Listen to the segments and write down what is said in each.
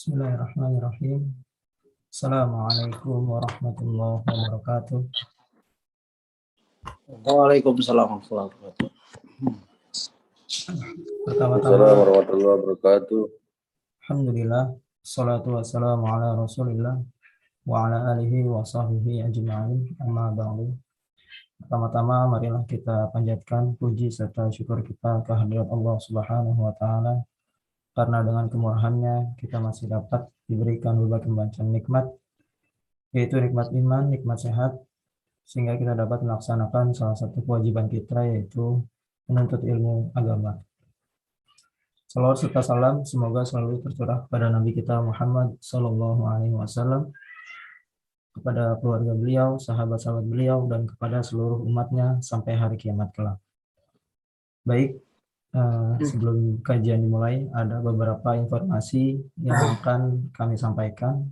Bismillahirrahmanirrahim. Assalamualaikum warahmatullahi wabarakatuh. Waalaikumsalam warahmatullahi wabarakatuh. Pertama-tama, warahmatullahi wabarakatuh. alhamdulillah, salatu wassalamu ala rasulillah wa ala alihi wa sahbihi ajma'in, amma ba'du. Pertama-tama, marilah kita panjatkan puji serta syukur kita kehadirat Allah Subhanahu wa Ta'ala, karena dengan kemurahannya kita masih dapat diberikan berbagai macam nikmat, yaitu nikmat iman, nikmat sehat, sehingga kita dapat melaksanakan salah satu kewajiban kita, yaitu menuntut ilmu agama. Salawat serta salam semoga selalu tercurah kepada Nabi kita Muhammad Sallallahu Alaihi Wasallam, kepada keluarga beliau, sahabat-sahabat beliau, dan kepada seluruh umatnya sampai hari kiamat kelak. Baik, sebelum kajian dimulai, ada beberapa informasi yang akan kami sampaikan.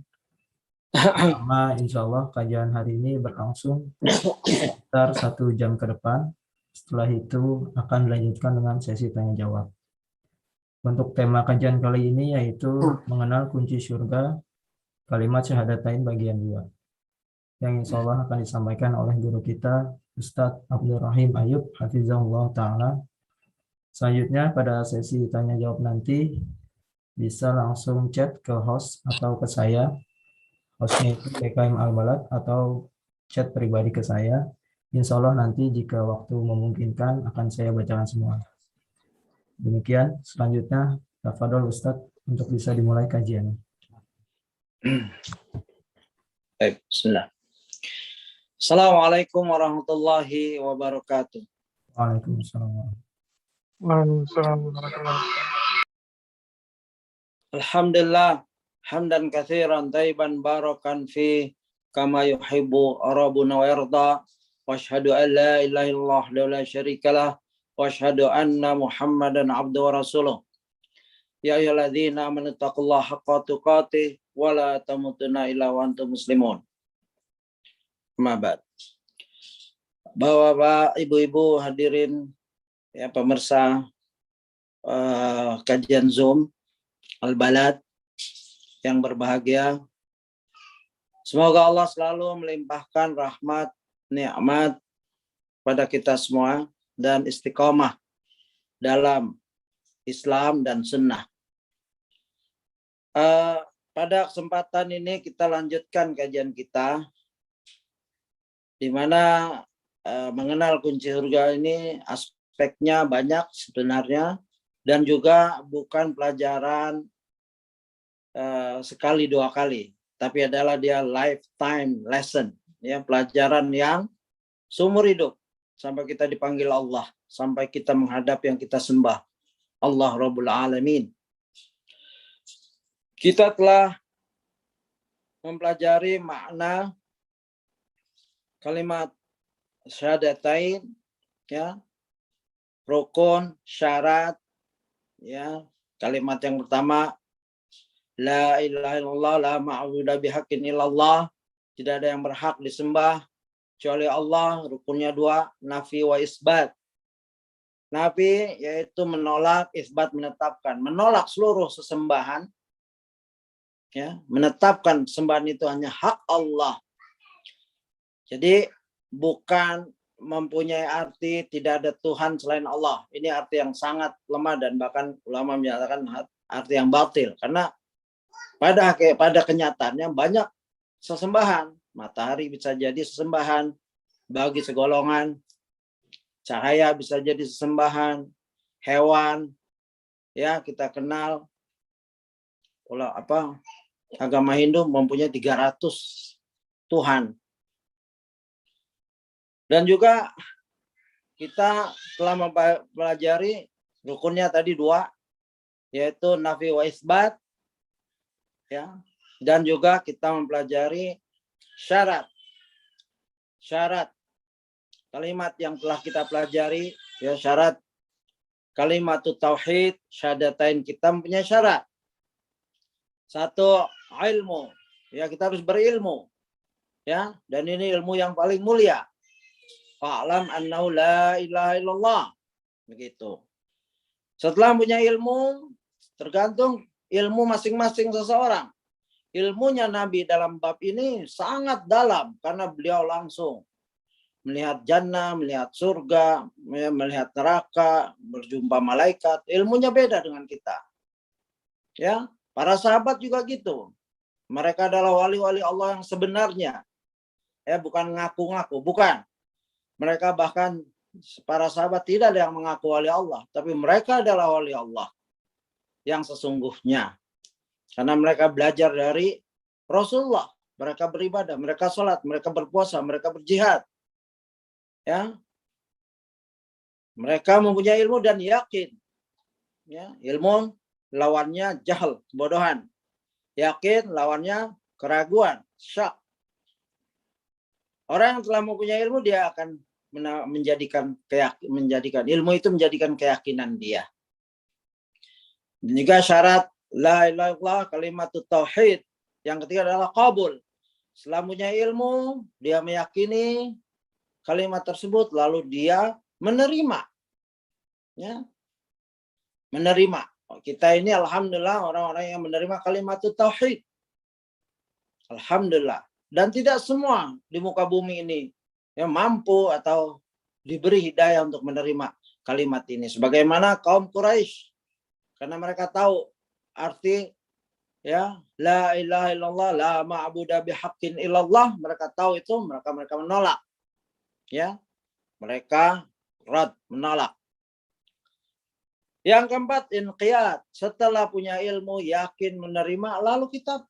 Pertama, insya Allah kajian hari ini berlangsung sekitar 1 jam ke depan. Setelah itu akan dilanjutkan dengan sesi tanya jawab. Untuk tema kajian kali ini yaitu mengenal kunci surga, kalimat syahadatain bagian 2, yang insya Allah akan disampaikan oleh guru kita Ustadz Abdul Rahim Ayub Hafizahullah Ta'ala. Selanjutnya pada sesi tanya jawab nanti bisa langsung chat ke host atau ke saya, hostnya itu PKM Al-Balad, atau chat pribadi ke saya. Insya Allah nanti jika waktu memungkinkan akan saya bacakan semua. Demikian, selanjutnya tafadhol Ustadz untuk bisa dimulai kajian. Baik, bismillah. Assalamualaikum warahmatullahi wabarakatuh. Waalaikumsalam. Alhamdulillah, hamdan katsiran thayyiban barakan fi kama yuhibbu rabbuna wa yarda. Wa asyhadu an la ilaha illallah wa la syarikalah wa asyhadu anna Muhammadan abduhu wa rasuluh. Ya ayyuhalladzina amanu taqullaha haqqa tuqatih wa la tamutunna illa wa antum muslimun. Mabad. Bapak-bapak, ibu-ibu hadirin ya pemirsa kajian Zoom Al-Balad yang berbahagia. Semoga Allah selalu melimpahkan rahmat, nikmat pada kita semua dan istiqomah dalam Islam dan sunnah. Pada kesempatan ini kita lanjutkan kajian kita, di mana mengenal kunci surga ini aspeknya banyak sebenarnya, dan juga bukan pelajaran sekali dua kali, tapi adalah dia lifetime lesson, ya, pelajaran yang seumur hidup sampai kita dipanggil Allah, sampai kita menghadap yang kita sembah, Allah Rabbul Alamin. Kita telah mempelajari makna kalimat syahadatain, ya, rukun, syarat, ya. Kalimat yang pertama, la ilaha illallah, la ma'budu bihaqqin illallah, tidak ada yang berhak disembah kecuali Allah. Rukunnya 2, nafi wa isbat. Nafi yaitu menolak, isbat menetapkan. Menolak seluruh sesembahan, ya, menetapkan sembahan itu hanya hak Allah. Jadi bukan mempunyai arti tidak ada Tuhan selain Allah. Ini arti yang sangat lemah dan bahkan ulama menyatakan arti yang batil. Karena pada kenyataannya banyak sesembahan. Matahari bisa jadi sesembahan bagi segolongan. Cahaya bisa jadi sesembahan. Hewan, ya, kita kenal. Agama Hindu mempunyai 300 Tuhan. Dan juga kita telah mempelajari rukunnya tadi 2, yaitu nafi wa isbat, ya. Dan juga kita mempelajari syarat. Syarat kalimat yang telah kita pelajari, ya, syarat kalimat tauhid, syahadatain, kita mempunyai syarat. 1, ilmu, ya, kita harus berilmu, ya, dan ini ilmu yang paling mulia. Fa'lam annahu la ilaha illallah. Begitu. Setelah punya ilmu, tergantung ilmu masing-masing seseorang. Ilmunya Nabi dalam bab ini sangat dalam karena beliau langsung melihat jannah, melihat surga, melihat neraka, berjumpa malaikat. Ilmunya beda dengan kita. Ya, para sahabat juga gitu. Mereka adalah wali-wali Allah yang sebenarnya. Ya, bukan ngaku-ngaku, bukan. Mereka bahkan para sahabat tidak ada yang mengaku wali Allah, tapi mereka adalah wali Allah yang sesungguhnya. Karena mereka belajar dari Rasulullah. Mereka beribadah, mereka sholat, mereka berpuasa, mereka berjihad. Ya, mereka mempunyai ilmu dan yakin. Ya, ilmu lawannya jahil, kebodohan. Yakin lawannya keraguan, syak. Orang yang telah mempunyai ilmu dia akan menjadikan ilmu itu menjadikan keyakinan dia. Dan juga syarat la ilaha illallah, kalimat tauhid. Yang ketiga adalah qabul. Setelah punya ilmu, dia meyakini kalimat tersebut, lalu dia menerima. Ya. Menerima. Kita ini alhamdulillah orang-orang yang menerima kalimat tauhid. Alhamdulillah. Dan tidak semua di muka bumi ini yang mampu atau diberi hidayah untuk menerima kalimat ini. Sebagaimana kaum Quraisy. Karena mereka tahu arti ya la ilaha illallah la ma'budu bihaqqin illallah, mereka tahu itu, mereka menolak. Ya. Mereka menolak. Yang keempat, inqiyad. Setelah punya ilmu, yakin, menerima, lalu kita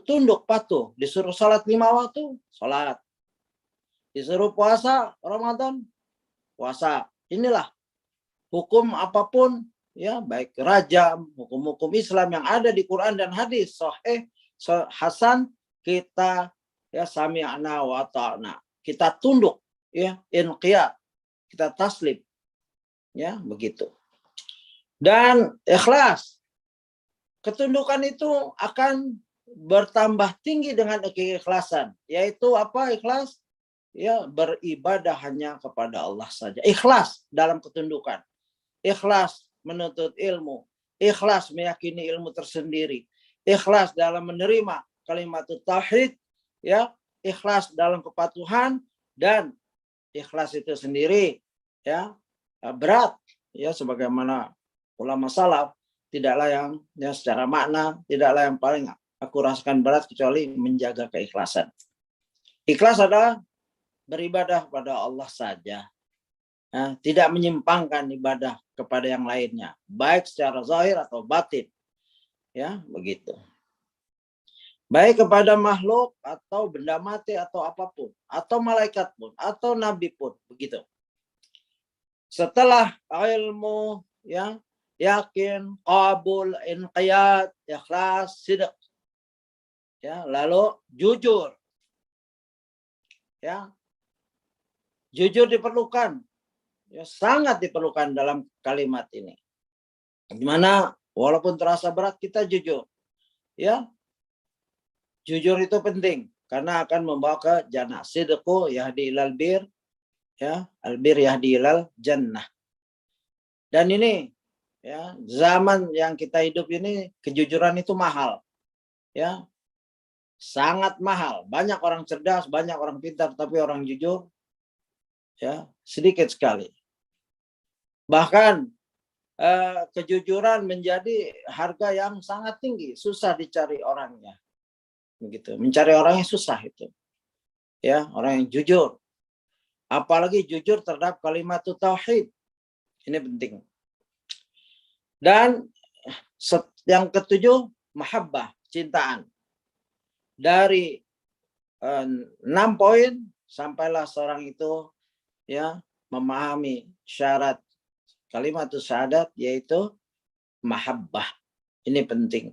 tunduk, patuh. Disuruh salat 5 waktu, salat. Disuruh puasa Ramadan, puasa. Inilah hukum apapun, ya, baik rajam, hukum-hukum Islam yang ada di Quran dan hadis sahih hasan, kita ya sami'na wa ta'na. Kita tunduk, ya, inqiyad. Kita taslim. Ya, begitu. Dan ikhlas. Ketundukan itu akan bertambah tinggi dengan keikhlasan. Yaitu apa ikhlas? Ya, beribadah hanya kepada Allah saja. Ikhlas dalam ketundukan. Ikhlas menuntut ilmu. Ikhlas meyakini ilmu tersendiri. Ikhlas dalam menerima kalimat tauhid. Ya, ikhlas dalam kepatuhan. Dan ikhlas itu sendiri ya berat. Ya, sebagaimana ulama salaf, tidaklah yang ya secara makna, tidaklah yang paling aku rasakan berat kecuali menjaga keikhlasan. Ikhlas adalah beribadah pada Allah saja. Nah, tidak menyimpangkan ibadah kepada yang lainnya, baik secara zahir atau batin. Ya, begitu. Baik kepada makhluk atau benda mati atau apapun, atau malaikat pun, atau nabi pun, begitu. Setelah ilmu, ya, yakin, qabul, inqiyad, ikhlas, sidq. Ya, lalu jujur. Ya. Jujur diperlukan. Ya, sangat diperlukan dalam kalimat ini. Di mana walaupun terasa berat kita jujur. Ya. Jujur itu penting karena akan membawa ke jannah. Sidqu yahdi ilal bir. Ya, albir yahdi ilal jannah. Dan ini ya, zaman yang kita hidup ini kejujuran itu mahal. Ya. Sangat mahal. Banyak orang cerdas, banyak orang pintar, tapi orang jujur ya sedikit sekali. Bahkan kejujuran menjadi harga yang sangat tinggi, susah dicari orangnya. Begitu. Mencari orangnya susah itu. Ya, orang yang jujur. Apalagi jujur terhadap kalimat tauhid. Ini penting. Dan yang ketujuh, mahabbah, cintaan. Dari 6 poin sampailah seorang itu ya memahami syarat kalimat syahadat, yaitu mahabbah. Ini penting.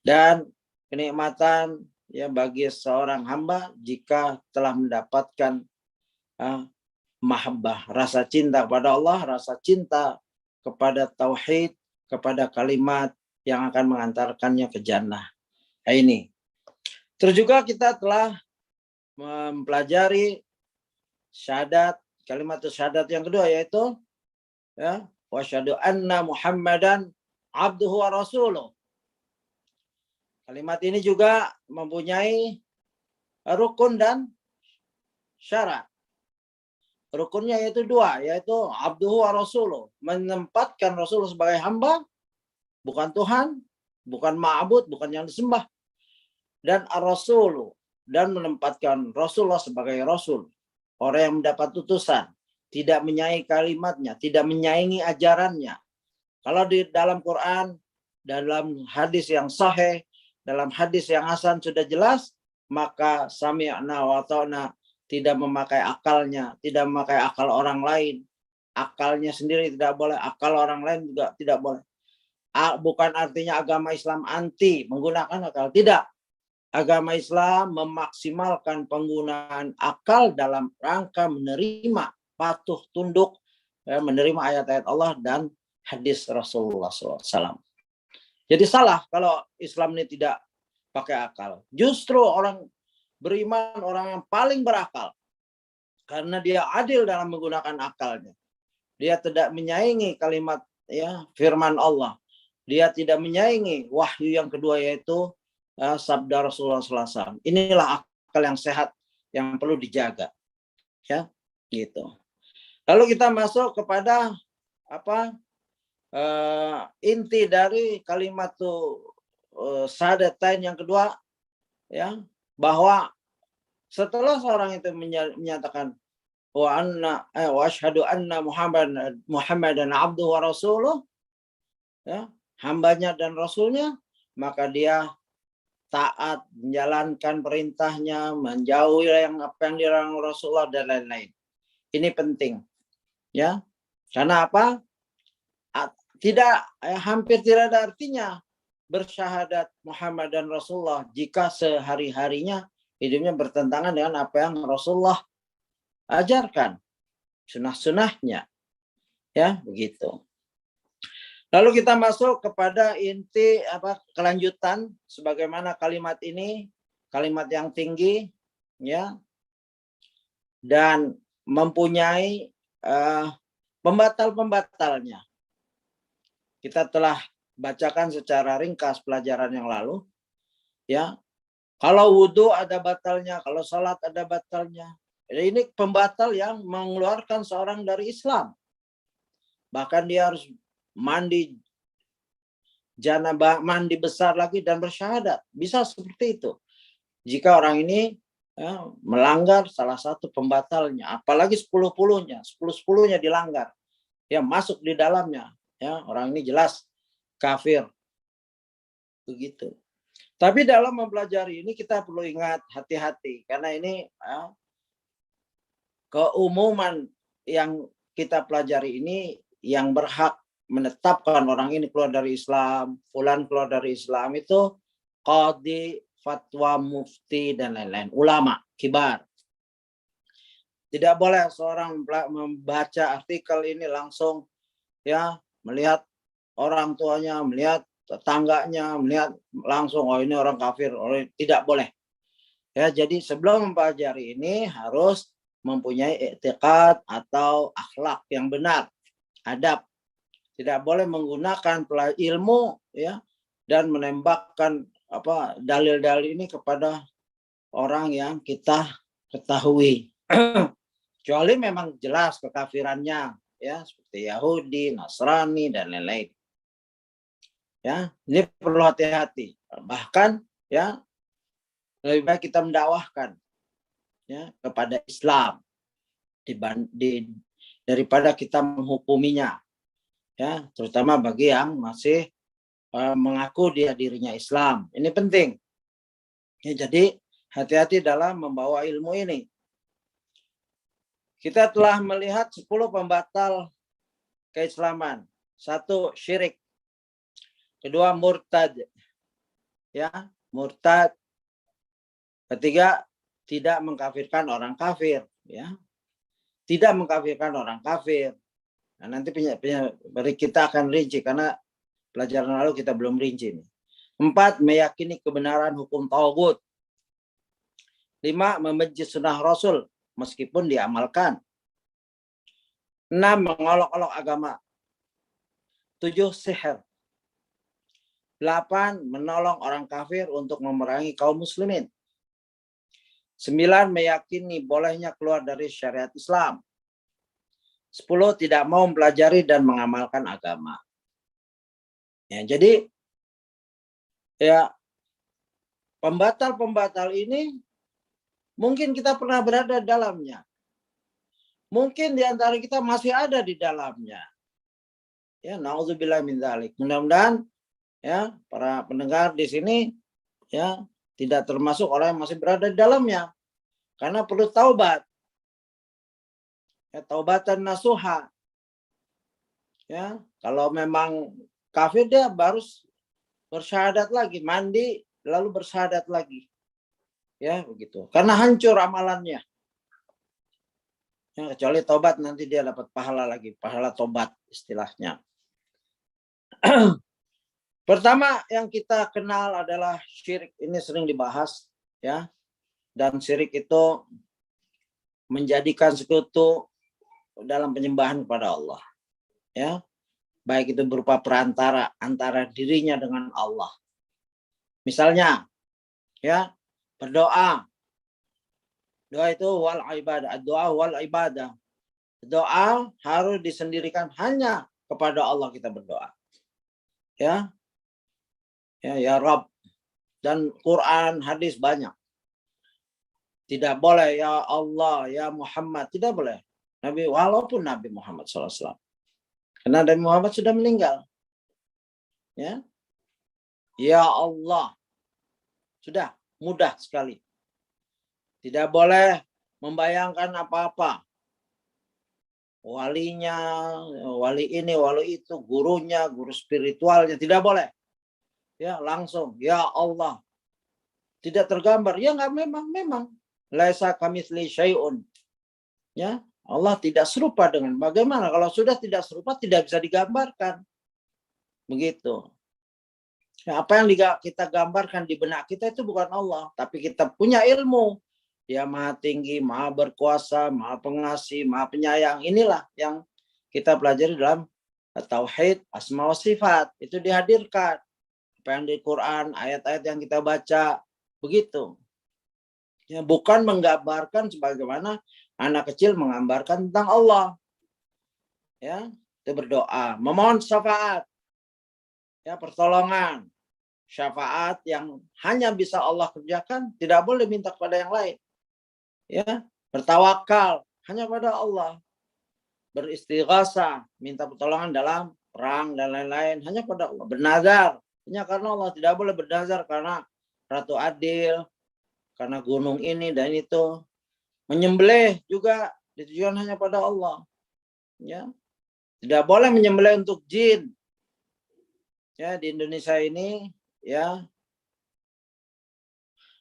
Dan kenikmatan ya bagi seorang hamba jika telah mendapatkan mahabbah, rasa cinta kepada Allah, rasa cinta kepada tauhid, kepada kalimat yang akan mengantarkannya ke jannah. Nah, ini. Terus juga kita telah mempelajari syahadat, kalimat syahadat yang kedua, yaitu ya wasyhadu anna Muhammadan abduhu wa rasuluh. Kalimat ini juga mempunyai rukun dan syarat. Rukunnya yaitu dua, yaitu abduhu wa rasuluh, menempatkan Rasul sebagai hamba, bukan Tuhan, bukan ma'bud, bukan yang disembah. Dan ar-rasulu, dan menempatkan Rasulullah sebagai Rasul, orang yang mendapat utusan, tidak menyaingi kalimatnya, tidak menyaingi ajarannya. Kalau di dalam Quran, dalam hadis yang sahih, dalam hadis yang hasan sudah jelas, maka sami'na wa ta'na, tidak memakai akalnya, tidak memakai akal orang lain. Akalnya sendiri tidak boleh, akal orang lain juga tidak boleh. Bukan artinya agama Islam anti menggunakan akal, tidak. Agama Islam memaksimalkan penggunaan akal dalam rangka menerima, patuh, tunduk, menerima ayat-ayat Allah dan hadis Rasulullah SAW. Jadi salah kalau Islam ini tidak pakai akal. Justru orang beriman, orang yang paling berakal. Karena dia adil dalam menggunakan akalnya. Dia tidak menyaingi kalimat firman Allah. Dia tidak menyaingi wahyu yang kedua, yaitu sabda Rasulullah SAW. Inilah akal yang sehat yang perlu dijaga. Ya, gitu. Lalu kita masuk kepada inti dari kalimat syahadatain yang kedua, ya, bahwa setelah seorang itu menyatakan wa asyhadu anna Muhammadan abduhu wa rasuluh, ya, hambanya dan rasulnya, maka dia taat, menjalankan perintahnya, menjauhi apa yang dilarang Rasulullah dan lain-lain. Ini penting, ya. Karena apa? Hampir tidak ada artinya bersyahadat Muhammad dan Rasulullah jika sehari-harinya hidupnya bertentangan dengan apa yang Rasulullah ajarkan, sunah-sunahnya, ya, begitu. Lalu kita masuk kepada inti kelanjutan, sebagaimana kalimat ini kalimat yang tinggi, ya, dan mempunyai pembatal-pembatalnya. Kita telah bacakan secara ringkas pelajaran yang lalu, ya. Kalau wudhu ada batalnya, kalau salat ada batalnya. Jadi ini pembatal yang mengeluarkan seorang dari Islam. Bahkan dia harus mandi janabah, mandi besar lagi dan bersyahadat. Bisa seperti itu. Jika orang ini melanggar salah satu pembatalnya, apalagi 10-10-nya, 10-10-nya dilanggar, ya, masuk di dalamnya, ya, orang ini jelas kafir. Begitu. Tapi dalam mempelajari ini kita perlu ingat, hati-hati, karena ini keumuman yang kita pelajari ini yang berhak menetapkan orang ini keluar dari Islam, fulan keluar dari Islam, itu qadhi, fatwa, mufti, dan lain-lain, ulama kibar. Tidak boleh seorang membaca artikel ini langsung, ya, melihat orang tuanya, melihat tetangganya, melihat langsung, oh ini orang kafir, tidak boleh. Ya, jadi sebelum mempelajari ini harus mempunyai i'tiqad atau akhlak yang benar, adab. Tidak boleh menggunakan ilmu, ya, dan menembakkan dalil-dalil ini kepada orang yang kita ketahui. Kecuali memang jelas kekafirannya, ya, seperti Yahudi, Nasrani, dan lain-lain. Ya, ini perlu hati-hati. Bahkan, ya, lebih baik kita mendakwahkan, ya, kepada Islam daripada kita menghukuminya, ya, terutama bagi yang masih mengaku dirinya Islam. Ini penting. Ya, jadi hati-hati dalam membawa ilmu ini. Kita telah melihat 10 pembatal keislaman. 1, syirik. Kedua, murtad. Ya, murtad. Ketiga, tidak mengkafirkan orang kafir, ya. Tidak mengkafirkan orang kafir. Nah, nanti kita akan rinci karena pelajaran lalu kita belum rinci nih. 4, meyakini kebenaran hukum tauhid. 5, membenci sunnah Rasul meskipun diamalkan. 6, mengolok-olok agama. 7, sihir. 8. Menolong orang kafir untuk memerangi kaum muslimin. 9. Meyakini bolehnya keluar dari syariat Islam. 10. Tidak mau mempelajari dan mengamalkan agama. Ya, jadi ya pembatal-pembatal ini mungkin kita pernah berada di dalamnya. Mungkin di antara kita masih ada di dalamnya. Ya, nauzubillah min dzalik. Mudah-mudahan ya para pendengar di sini ya tidak termasuk orang yang masih berada di dalamnya. Karena perlu taubat. Ya, taubatan nasuha. Ya, kalau memang kafir dia baru bersyahadat lagi, mandi lalu bersyahadat lagi. Ya, begitu. Karena hancur amalannya. Ya, kecuali tobat nanti dia dapat pahala lagi, pahala tobat istilahnya. Pertama yang kita kenal adalah syirik. Ini sering dibahas ya. Dan syirik itu menjadikan sekutu dalam penyembahan kepada Allah. Ya. Baik itu berupa perantara antara dirinya dengan Allah. Misalnya ya, berdoa. Doa itu wal ibadah, doa wal ibadah. Doa harus disendirikan hanya kepada Allah kita berdoa. Ya. Ya Rabb. Dan Quran, hadis banyak. Tidak boleh ya Allah, ya Muhammad, tidak boleh. Nabi walaupun Nabi Muhammad SAW. Karena Nabi Muhammad sudah meninggal. Ya. Ya Allah. Sudah mudah sekali. Tidak boleh membayangkan apa-apa. Walinya, wali ini, wali itu, gurunya, guru spiritualnya. Tidak boleh. Ya langsung. Ya Allah. Tidak tergambar. Ya enggak, memang. Laisa kamitsli syai'un. Ya, Allah tidak serupa dengan bagaimana? Kalau sudah tidak serupa tidak bisa digambarkan. Begitu. Ya, apa yang kita gambarkan di benak kita itu bukan Allah, tapi kita punya ilmu. Dia maha tinggi, maha berkuasa, maha pengasih, maha penyayang. Inilah yang kita pelajari dalam tauhid asma wa sifat. Itu dihadirkan. Apa yang di Quran, ayat-ayat yang kita baca, begitu. Ya, bukan menggambarkan sebagaimana anak kecil menggambarkan tentang Allah. Ya, itu berdoa, memohon syafaat. Ya, pertolongan. Syafaat yang hanya bisa Allah kerjakan, tidak boleh minta kepada yang lain. Ya, bertawakal hanya pada Allah. Beristighasah, minta pertolongan dalam perang dan lain-lain hanya pada Allah. Bernazar hanya karena Allah, tidak boleh bernazar karena Ratu Adil, karena gunung ini dan itu. Menyembelih juga ditujukan hanya pada Allah. Ya. Tidak boleh menyembelih untuk jin. Ya, di Indonesia ini ya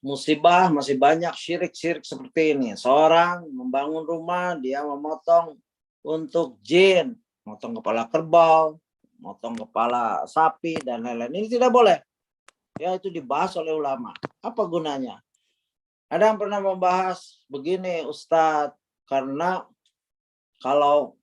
musibah masih banyak syirik-syirik seperti ini. Seorang membangun rumah, dia memotong untuk jin, motong kepala kerbau, motong kepala sapi dan lain-lain. Ini tidak boleh. Ya, itu dibahas oleh ulama. Apa gunanya? Ada yang pernah membahas begini, Ustadz, karena kalau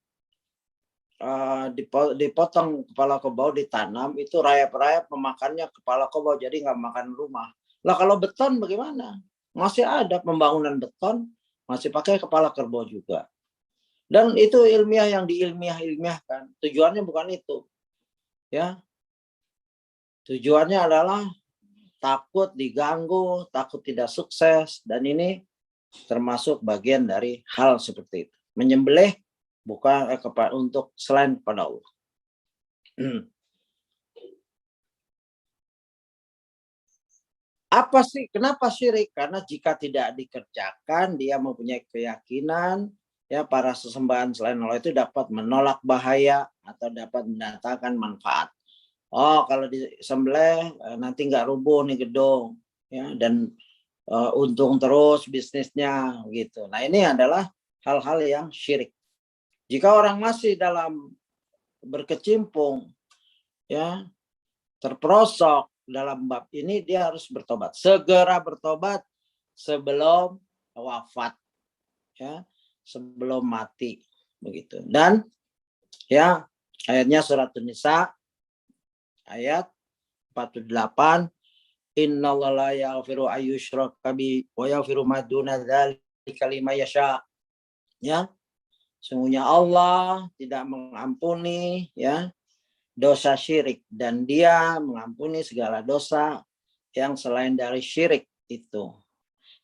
dipotong kepala kerbau ditanam, itu rayap-rayap memakannya kepala kerbau, jadi nggak makan rumah. Lah kalau beton bagaimana? Masih ada pembangunan beton, masih pakai kepala kerbau juga. Dan itu ilmiah yang diilmiahkan. Tujuannya bukan itu. Ya. Tujuannya adalah takut diganggu, takut tidak sukses, dan ini termasuk bagian dari hal seperti itu. Menyembelih bukan untuk selain kepada Allah. Apa sih? Kenapa syirik? Karena jika tidak dikerjakan, dia mempunyai keyakinan ya para sesembahan selain Allah itu dapat menolak bahaya atau dapat mendatangkan manfaat. Oh, kalau disembelih nanti nggak rubuh nih gedung, ya, dan untung terus bisnisnya gitu. Nah, ini adalah hal-hal yang syirik. Jika orang masih dalam berkecimpung, ya, terperosok dalam bab ini, dia harus bertobat. Segera bertobat sebelum wafat, ya, sebelum mati, begitu. Dan ya ayatnya surat An-Nisa ayat 48, innallaha la yaghfiru ayyushraka bihi wa yaghfiru ma duna dzalika liman yasha. Ya, sungguhnya Allah tidak mengampuni ya dosa syirik, dan Dia mengampuni segala dosa yang selain dari syirik itu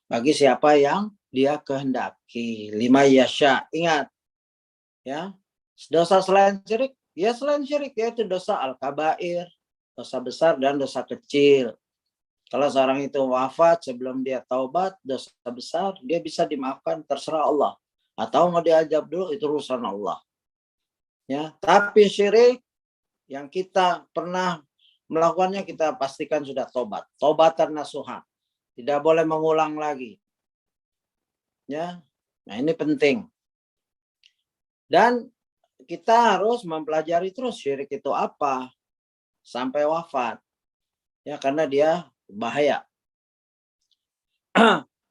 bagi siapa yang Dia kehendaki. Lima yasha, ingat ya, dosa selain syirik, ya selain syirik yaitu dosa al-kabair, dosa besar dan dosa kecil. Kalau seorang itu wafat sebelum dia taubat, dosa besar dia bisa dimaafkan, terserah Allah. Atau mau diajab dulu, itu urusan Allah. Ya, tapi syirik yang kita pernah melakukannya, kita pastikan sudah tobat. Tobatan nasuha. Tidak boleh mengulang lagi. Ya. Nah, ini penting. Dan kita harus mempelajari terus syirik itu apa sampai wafat. Ya, karena dia bahaya.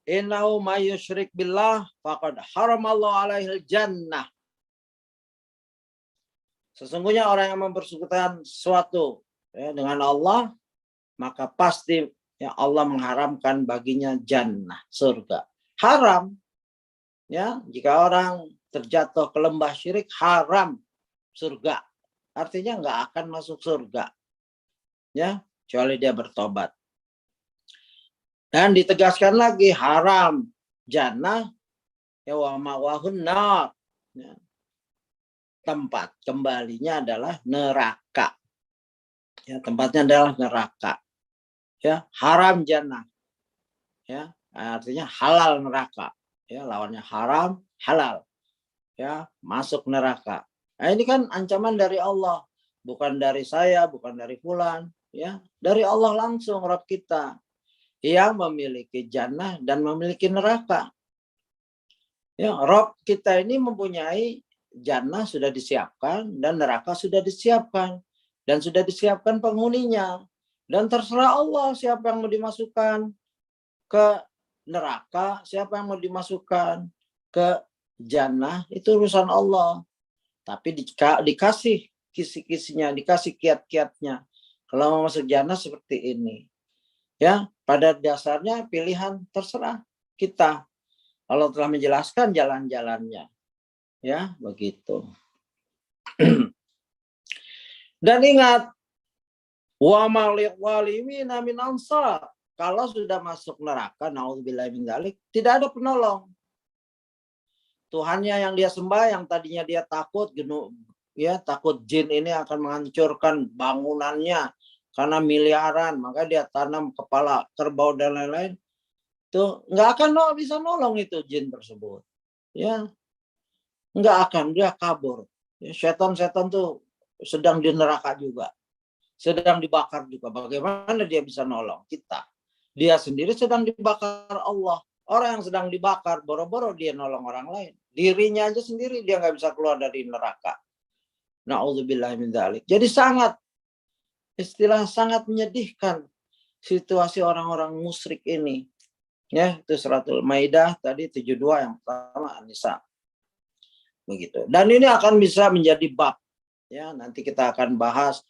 Innahu may yusyrik billah faqad haramallahu alaihil jannah. Sesungguhnya orang yang mempersekutukan sesuatu ya, dengan Allah, maka pasti ya Allah mengharamkan baginya jannah, surga. Haram. Ya, jika orang terjatuh ke lembah syirik, haram surga. Artinya nggak akan masuk surga. Ya, kecuali dia bertobat. Dan ditegaskan lagi haram jannah ya wa ma'wahun nar. Ya. Tempat kembalinya adalah neraka. Ya, tempatnya adalah neraka. Ya, haram jannah. Ya, artinya halal neraka. Ya, lawannya haram, halal. Ya, masuk neraka. Nah, ini kan ancaman dari Allah, bukan dari saya, bukan dari fulan, ya, dari Allah langsung, Rabb kita yang memiliki jannah dan memiliki neraka. Ya, Rabb kita ini mempunyai jannah sudah disiapkan dan neraka sudah disiapkan dan sudah disiapkan penghuninya, dan terserah Allah siapa yang mau dimasukkan ke neraka, siapa yang mau dimasukkan ke jannah, itu urusan Allah. Tapi dikasih kisi-kisinya, dikasih kiat-kiatnya. Kalau mau masuk jannah seperti ini. Ya, pada dasarnya pilihan terserah kita. Allah telah menjelaskan jalan-jalannya. Ya, begitu. Dan ingat, wa ma'liq walimina min ansar. Kalau sudah masuk neraka, naudzubillahi min dzalik, tidak ada penolong. Tuhannya yang dia sembah, yang tadinya dia takut, ya takut jin ini akan menghancurkan bangunannya karena miliaran, maka dia tanam kepala kerbau dan lain-lain. Tuh nggak akan bisa nolong itu jin tersebut. Ya, nggak akan, dia kabur. Ya, setan-setan tuh sedang di neraka juga, sedang dibakar juga. Bagaimana dia bisa nolong kita? Dia sendiri sedang dibakar Allah. Orang yang sedang dibakar, boro-boro dia nolong orang lain. Dirinya aja sendiri dia nggak bisa keluar dari neraka. Na'udzubillahi min dzalik. Jadi sangat menyedihkan situasi orang-orang musyrik ini. Ya, itu suratul Maidah tadi 72 yang pertama An-Nisa. Begitu. Dan ini akan bisa menjadi bab. Ya, nanti kita akan bahas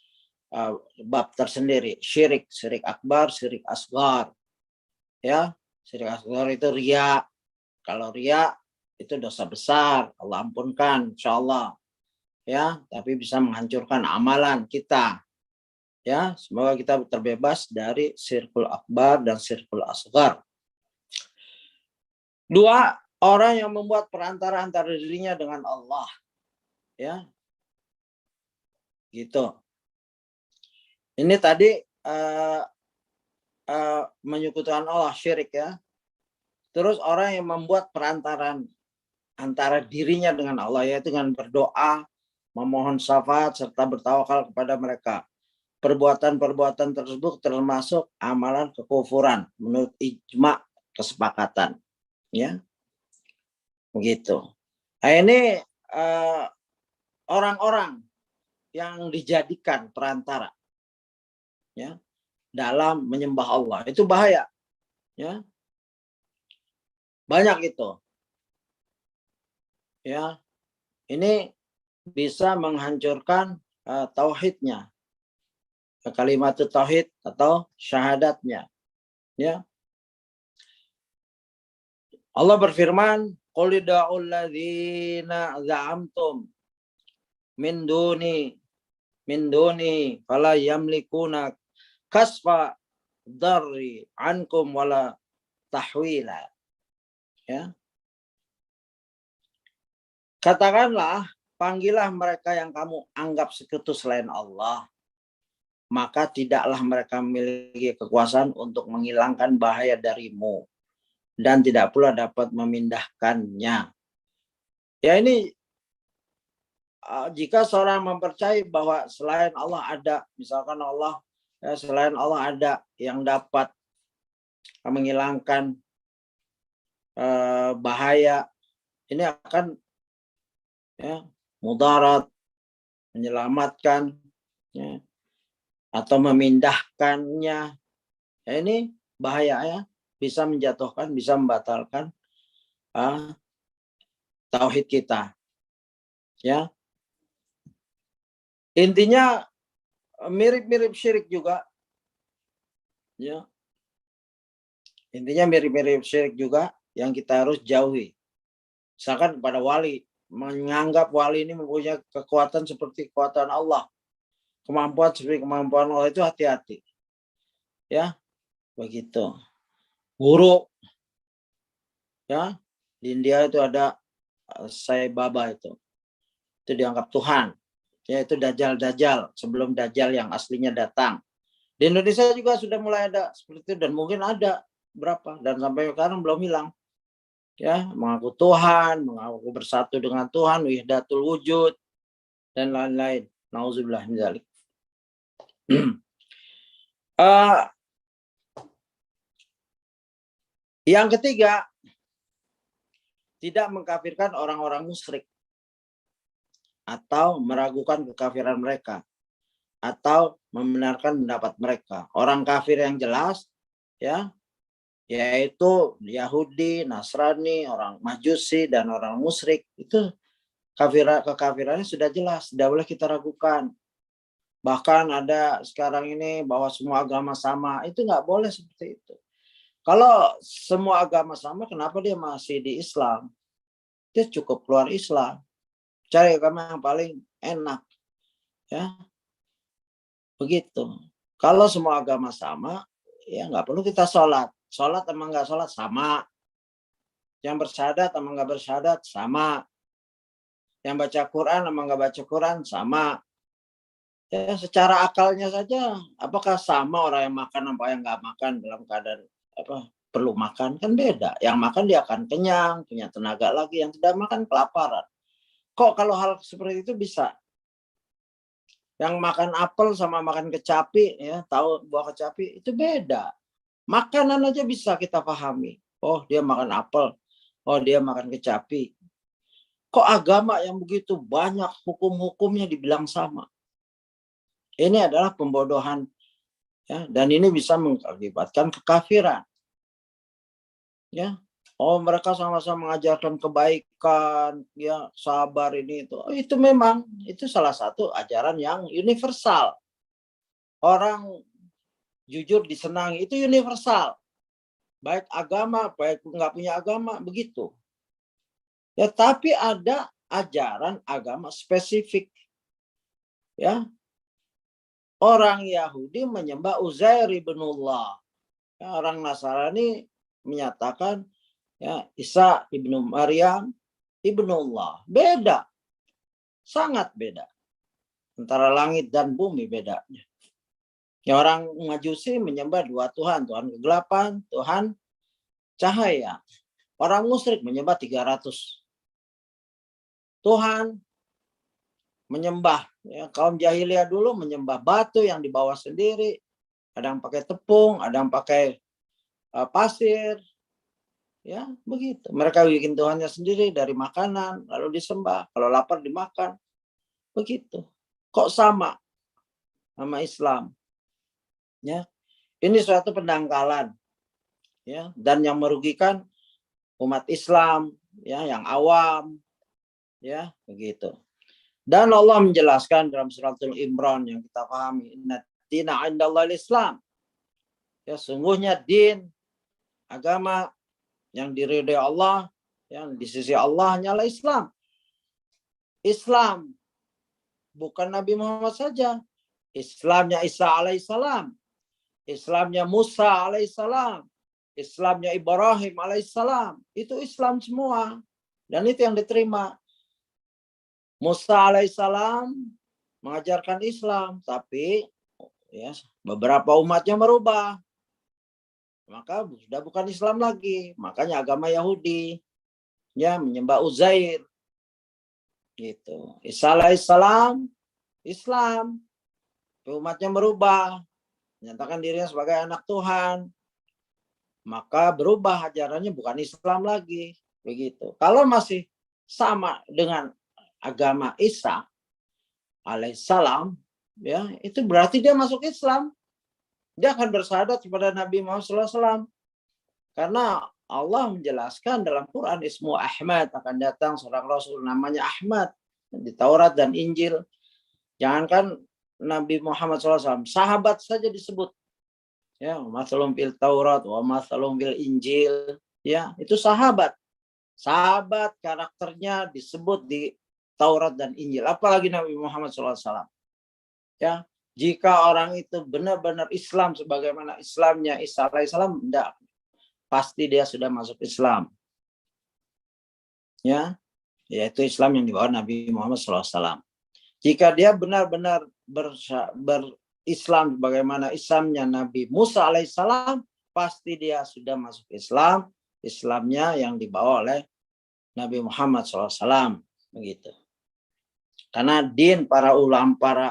bab tersendiri, syirik akbar, syirik asgar. Ya, syirik asgar itu riya. Kalau riya itu dosa besar, Allah ampunkan insyaallah. Ya, tapi bisa menghancurkan amalan kita. Ya, semoga kita terbebas dari syirkul akbar dan syirkul asgar. Dua, orang yang membuat perantara antara dirinya dengan Allah. Ya. Gitu. Ini tadi menyekutukan Allah, syirik ya. Terus orang yang membuat perantaran antara dirinya dengan Allah, yaitu dengan berdoa, memohon syafaat, serta bertawakal kepada mereka. Perbuatan-perbuatan tersebut termasuk amalan kekufuran menurut ijma kesepakatan. Ya, begitu. Nah, ini orang-orang yang dijadikan perantara, ya, dalam menyembah Allah, itu bahaya, ya, banyak itu, ya, ini bisa menghancurkan tauhidnya, kalimat tauhid atau syahadatnya. Ya. Allah berfirman, "Qul da'ul ladzina za'amtum min duni fala yamlikuna kasfa darri ankum wala tahwila." Ya. Katakanlah, panggillah mereka yang kamu anggap sekutu selain Allah, maka tidaklah mereka memiliki kekuasaan untuk menghilangkan bahaya darimu dan tidak pula dapat memindahkannya. Ya, ini jika seorang mempercayai bahwa selain Allah ada, misalkan Allah, ya, selain Allah ada yang dapat menghilangkan bahaya, ini akan ya, mudarat, menyelamatkan, ya, atau memindahkannya. Ya, ini bahaya, ya, bisa menjatuhkan, bisa membatalkan tauhid kita. Ya, intinya mirip-mirip syirik juga. Ya, intinya mirip-mirip syirik juga yang kita harus jauhi. Misalkan pada wali, menganggap wali ini mempunyai kekuatan seperti kekuatan Allah, kemampuan seperti kemampuan Allah, itu hati-hati. Ya, begitu. Guru, ya, di India itu ada Sai Baba itu dianggap Tuhan. Ya, itu dajjal sebelum dajjal yang aslinya datang. Di Indonesia juga sudah mulai ada seperti itu, dan mungkin ada berapa, dan sampai sekarang belum hilang. Ya, mengaku Tuhan, mengaku bersatu dengan Tuhan, wahdatul wujud, dan lain-lain. Nauzubillah min dzalik. Yang ketiga, tidak mengkafirkan orang-orang musyrik atau meragukan kekafiran mereka atau membenarkan pendapat mereka. Orang kafir yang jelas, ya, yaitu Yahudi, Nasrani, orang Majusi, dan orang musyrik, itu kekafirannya sudah jelas, tidak boleh kita ragukan. Bahkan ada sekarang ini bahwa semua agama sama, itu nggak boleh seperti itu. Kalau semua agama sama, kenapa dia masih di Islam? Dia cukup keluar Islam, cari agama yang paling enak, ya, begitu. Kalau semua agama sama, ya nggak perlu kita sholat. Sholat emang nggak sholat sama. Yang bersyahadat emang nggak bersyahadat sama. Yang baca Quran emang nggak baca Quran sama. Ya, secara akalnya saja, apakah sama orang yang makan apa yang nggak makan dalam keadaan perlu makan? Kan beda. Yang makan dia akan kenyang, punya tenaga lagi. Yang tidak makan kelaparan. Kok kalau hal seperti itu bisa? Yang makan apel sama makan kecapi, ya, tahu buah kecapi, itu beda. Makanan aja bisa kita pahami. Oh, dia makan apel. Oh, dia makan kecapi. Kok agama yang begitu banyak hukum-hukumnya dibilang sama? Ini adalah pembodohan, ya, dan ini bisa mengakibatkan kekafiran. Ya, oh, mereka sama-sama mengajarkan kebaikan, ya, sabar, ini itu. Oh, itu memang itu salah satu ajaran yang universal. Orang jujur disenangi, itu universal. Baik agama, baik nggak punya agama, begitu. Ya, tapi ada ajaran agama spesifik. Ya, orang Yahudi menyembah Uzair ibnullah. Ya, orang Nasrani menyatakan, ya, Isa ibnu Maryam ibnullah. Beda, sangat beda. Antara langit dan bumi bedanya. Ya, orang Majusi menyembah dua Tuhan, Tuhan kegelapan, Tuhan cahaya. Orang musyrik menyembah 300 Tuhan, menyembah, ya, kaum jahiliyah dulu menyembah batu yang dibawa sendiri, ada yang pakai tepung, ada yang pakai pasir, ya, begitu. Mereka bikin Tuhannya sendiri dari makanan, lalu disembah, kalau lapar dimakan, begitu. Kok sama Islam? Ya, ini suatu pendangkalan, ya, dan yang merugikan umat Islam, ya, yang awam, ya, begitu. Dan Allah menjelaskan dalam suratul Imran yang kita pahami, inna dina 'indallahi Islam. Ya, sungguhnya din, agama yang diridhai Allah, yang di sisi Allah hanyalah Islam. Islam, bukan Nabi Muhammad saja. Islamnya Isa alaihissalam, Islamnya Musa alaihissalam, Islamnya Ibrahim alaihissalam. Itu Islam semua. Dan itu yang diterima. Musa alaihissalam mengajarkan Islam, tapi ya, beberapa umatnya merubah. Maka sudah bukan Islam lagi. Makanya agama Yahudi ya menyembah Uzair. Gitu. Isa alaihissalam Islam. Umatnya merubah, menyatakan dirinya sebagai anak Tuhan. Maka berubah ajarannya, bukan Islam lagi. Begitu. Kalau masih sama dengan agama Isa alaihissalam, ya, itu berarti dia masuk Islam. Dia akan bersyahadat kepada Nabi Muhammad SAW. Karena Allah menjelaskan dalam Quran, Ismu Ahmad, akan datang seorang Rasul namanya Ahmad di Taurat dan Injil. Jangankan Nabi Muhammad SAW, sahabat saja disebut. Ya, masalum fil Taurat, wa masalum fil Injil. Ya, itu sahabat. Sahabat karakternya disebut di Taurat dan Injil. Apalagi Nabi Muhammad SAW. Ya, jika orang itu benar-benar Islam sebagaimana Islamnya Isa alaihissalam, enggak, pasti dia sudah masuk Islam. Ya, yaitu Islam yang dibawa Nabi Muhammad SAW. Jika dia benar-benar berislam bagaimana Islamnya Nabi Musa alaihissalam, pasti dia sudah masuk Islam, Islamnya yang dibawa oleh Nabi Muhammad SAW. Begitu. Karena din para ulama, para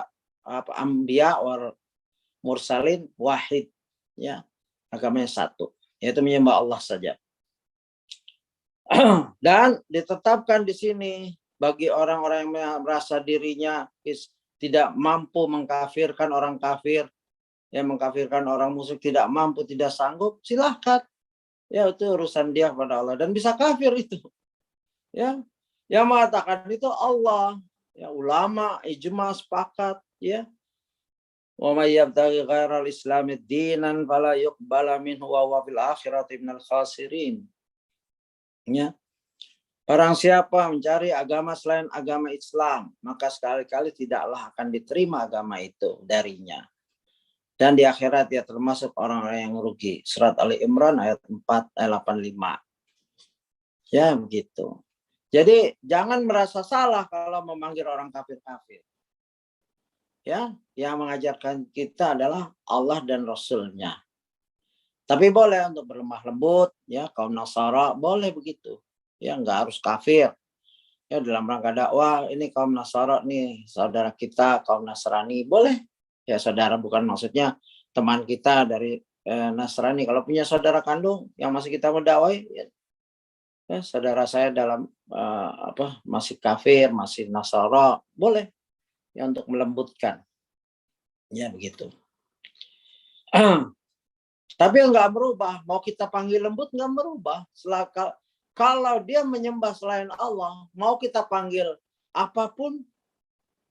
anbiya war mursalin wahid, ya, agamanya satu, yaitu menyembah Allah saja. Dan ditetapkan di sini bagi orang-orang yang merasa dirinya tidak mampu mengkafirkan orang kafir, yang mengkafirkan orang musyrik, tidak mampu, tidak sanggup, silahkan. Ya, itu urusan dia kepada Allah, dan bisa kafir itu. Ya, yang mengatakan itu Allah. Ya, ulama ijma sepakat, ya. Wa may yabtaghi ghairal islami dinan fala yuqbala minhu wa huwa fil akhirati minal khasirin. Ya. Barang siapa mencari agama selain agama Islam, maka sekali-kali tidaklah akan diterima agama itu darinya. Dan di akhirat dia termasuk orang-orang yang rugi. Surat Ali Imran ayat 4 ayat 85. Ya, begitu. Jadi jangan merasa salah kalau memanggil orang kafir-kafir. Ya, yang mengajarkan kita adalah Allah dan Rasul-Nya. Tapi boleh untuk berlemah lembut, ya, kaum Nasara boleh begitu. Ya, nggak harus kafir. Ya, dalam rangka dakwah, ini kaum Nasara nih, saudara kita kaum Nasrani, boleh. Ya, saudara bukan maksudnya teman kita dari Nasrani. Kalau punya saudara kandung yang masih kita mendakwai, ya, saudara saya dalam masih kafir, masih Nasara, boleh. Ya, untuk melembutkan. Ya, begitu. Tapi nggak berubah. Mau kita panggil lembut nggak berubah. Kalau dia menyembah selain Allah, mau kita panggil apapun,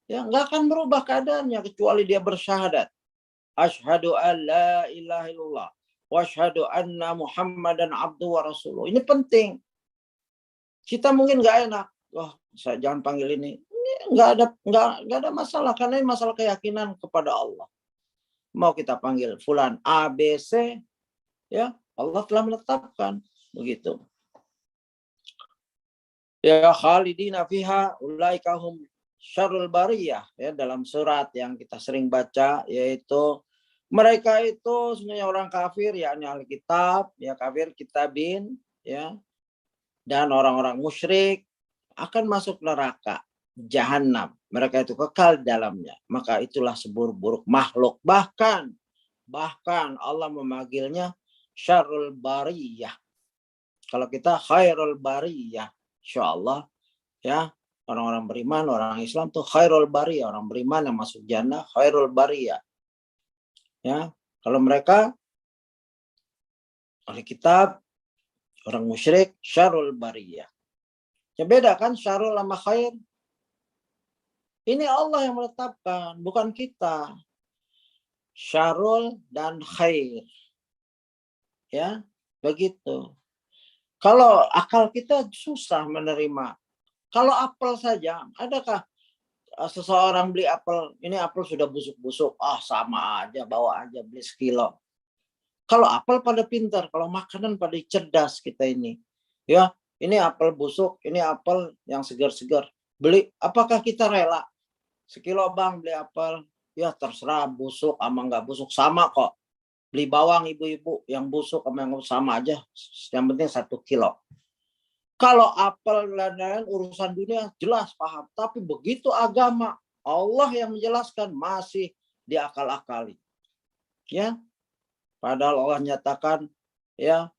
ya nggak akan berubah keadaannya kecuali dia bersyahadat. Asyhadu an la ilaha illallah wa asyhadu anna Muhammadan abduhu wa rasuluh. Ini penting. Kita mungkin nggak enak. Wah, saya jangan panggil ini. Nggak ada masalah karena ini masalah keyakinan kepada Allah. Mau kita panggil fulan A, B, C, ya Allah telah menetapkan begitu. Ya khalidina fiha ulaika hum syarrul bariyah, ya, dalam surat yang kita sering baca, yaitu mereka itu sebenarnya orang kafir, yakni ahli kitab, ya, kafir kitabin, ya, dan orang-orang musyrik akan masuk neraka jahanam. Mereka itu kekal di dalamnya. Maka itulah seburuk-buruk makhluk. Bahkan Allah memanggilnya syarrul bariyah. Kalau kita khairul bariyah, insyaallah, ya, orang-orang beriman, orang Islam tuh khairul bariyah, orang beriman yang masuk jannah khairul bariyah. Ya, kalau mereka ahli kitab, orang musyrik, syarrul bariyah. Ya, beda kan syarrul sama khair. Ini Allah yang menetapkan, bukan kita. syarul dan khair. Ya, begitu. Kalau akal kita susah menerima. Kalau apel saja, adakah seseorang beli apel, ini apel sudah busuk-busuk, sama aja, bawa aja beli sekilo. Kalau apel pada pintar, kalau makanan pada cerdas kita ini. Ya, ini apel busuk, ini apel yang segar-segar. Beli, apakah kita rela? Sekilo bang beli apel, ya terserah busuk sama nggak busuk sama kok. Beli bawang ibu-ibu yang busuk sama yang sama aja, yang penting 1 kilo. Kalau apel dan lain-lain urusan dunia jelas paham, tapi begitu agama Allah yang menjelaskan masih diakal-akali. Ya, padahal Allah nyatakan ya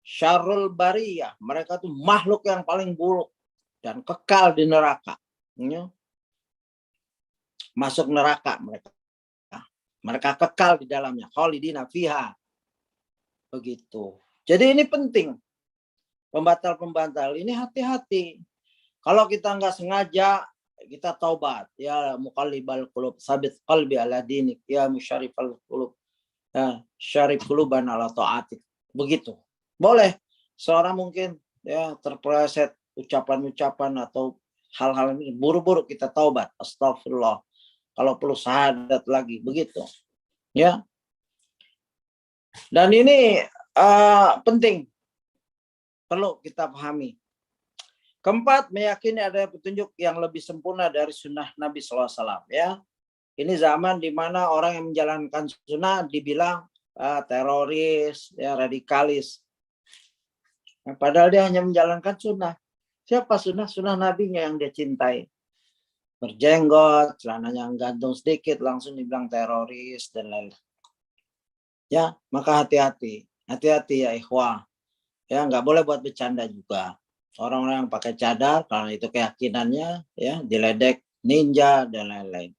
syarrul bariyah, mereka tuh makhluk yang paling buruk dan kekal di neraka. Ya. Masuk neraka mereka. Mereka kekal di dalamnya, khalidina fiha. Begitu. Jadi ini penting. Pembatal-pembatal ini hati-hati. Kalau kita nggak sengaja, kita taubat. Ya muqallibal qulub, sabit qalbi ala dinik. Ya musyarifal qulub. Ya, syarif quluban ala ta'atik. Begitu. Boleh. Seorang mungkin ya terpeleset ucapan-ucapan atau hal-hal ini. Buru-buru kita taubat. Astagfirullah. Kalau perlu syahadat lagi. Begitu. Ya. Dan ini penting. Perlu kita pahami. Keempat, meyakini ada petunjuk yang lebih sempurna dari sunnah Nabi SAW. Ya, ini zaman di mana orang yang menjalankan sunnah dibilang teroris, ya radikalis. Nah, padahal dia hanya menjalankan sunnah. Siapa sunnah? Sunnah Nabinya yang dia cintai. Berjenggot, celananya gantung sedikit, langsung dibilang teroris dan lain-lain. Ya, maka hati-hati, hati-hati ya ikhwah. Ya, nggak boleh buat bercanda juga. Orang-orang yang pakai cadar karena itu keyakinannya, ya diledek ninja dan lain-lain.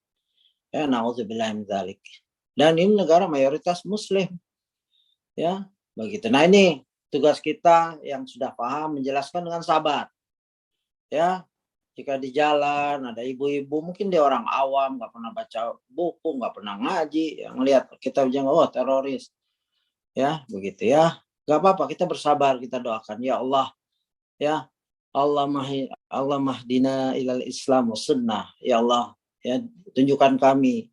Ya, na'udzubillah min dzalik. Dan ini negara mayoritas Muslim, ya begitu. Nah ini tugas kita yang sudah paham menjelaskan dengan sabar. Ya, jika di jalan ada ibu-ibu, mungkin dia orang awam, nggak pernah baca buku, nggak pernah ngaji, yang lihat kita bilang teroris, ya begitu ya. Gak apa-apa, kita bersabar, kita doakan ya Allah, ya Allah mahdina ilal Islam wa sunnah, ya Allah, ya tunjukkan kami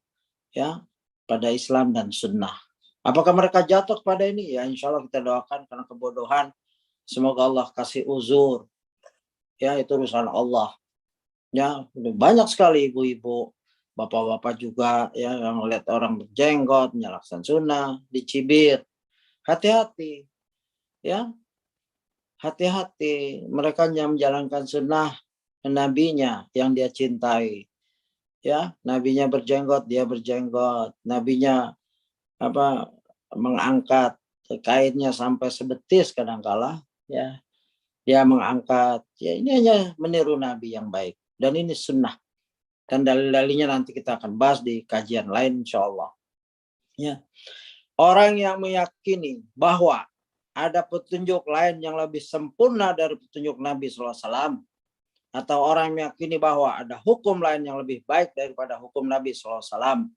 ya pada Islam dan sunnah. Apakah mereka jatuh pada ini? Ya insya Allah kita doakan karena kebodohan. Semoga Allah kasih uzur. Ya itu urusan Allah. Ya banyak sekali ibu-ibu, bapak-bapak juga ya yang melihat orang berjenggot, menyalakan sunnah, dicibir. Hati-hati. Ya, hati-hati. Mereka yang menjalankan sunnah nabinya yang dia cintai. Ya, nabinya berjenggot, dia berjenggot. Nabinya mengangkat kainnya sampai sebetis kadangkala, ya. Dia mengangkat. Ya, ini hanya meniru nabi yang baik. Dan ini sunnah. Dan dalil-dalilnya nanti kita akan bahas di kajian lain insyaallah. Ya. Orang yang meyakini bahwa ada petunjuk lain yang lebih sempurna dari petunjuk Nabi SAW, atau orang yang meyakini bahwa ada hukum lain yang lebih baik daripada hukum Nabi SAW,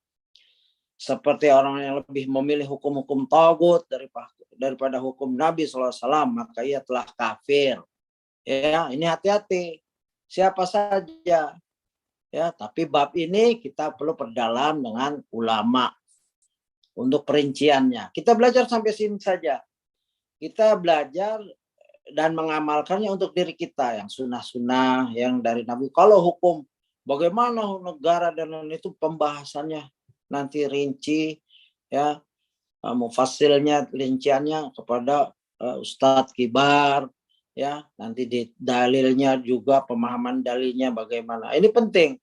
seperti orang yang lebih memilih hukum-hukum tagut daripada hukum Nabi SAW, maka ia telah kafir. Ya, ini hati-hati. Siapa saja. Ya, tapi bab ini kita perlu perdalam dengan ulama untuk perinciannya. Kita belajar sampai sini saja. Kita belajar dan mengamalkannya untuk diri kita yang sunnah-sunnah yang dari Nabi. Kalau hukum bagaimana negara dan lain itu pembahasannya nanti rinci ya, mufasilnya rinciannya kepada Ustadz Kibar ya, nanti di dalilnya juga pemahaman dalilnya bagaimana. Ini penting.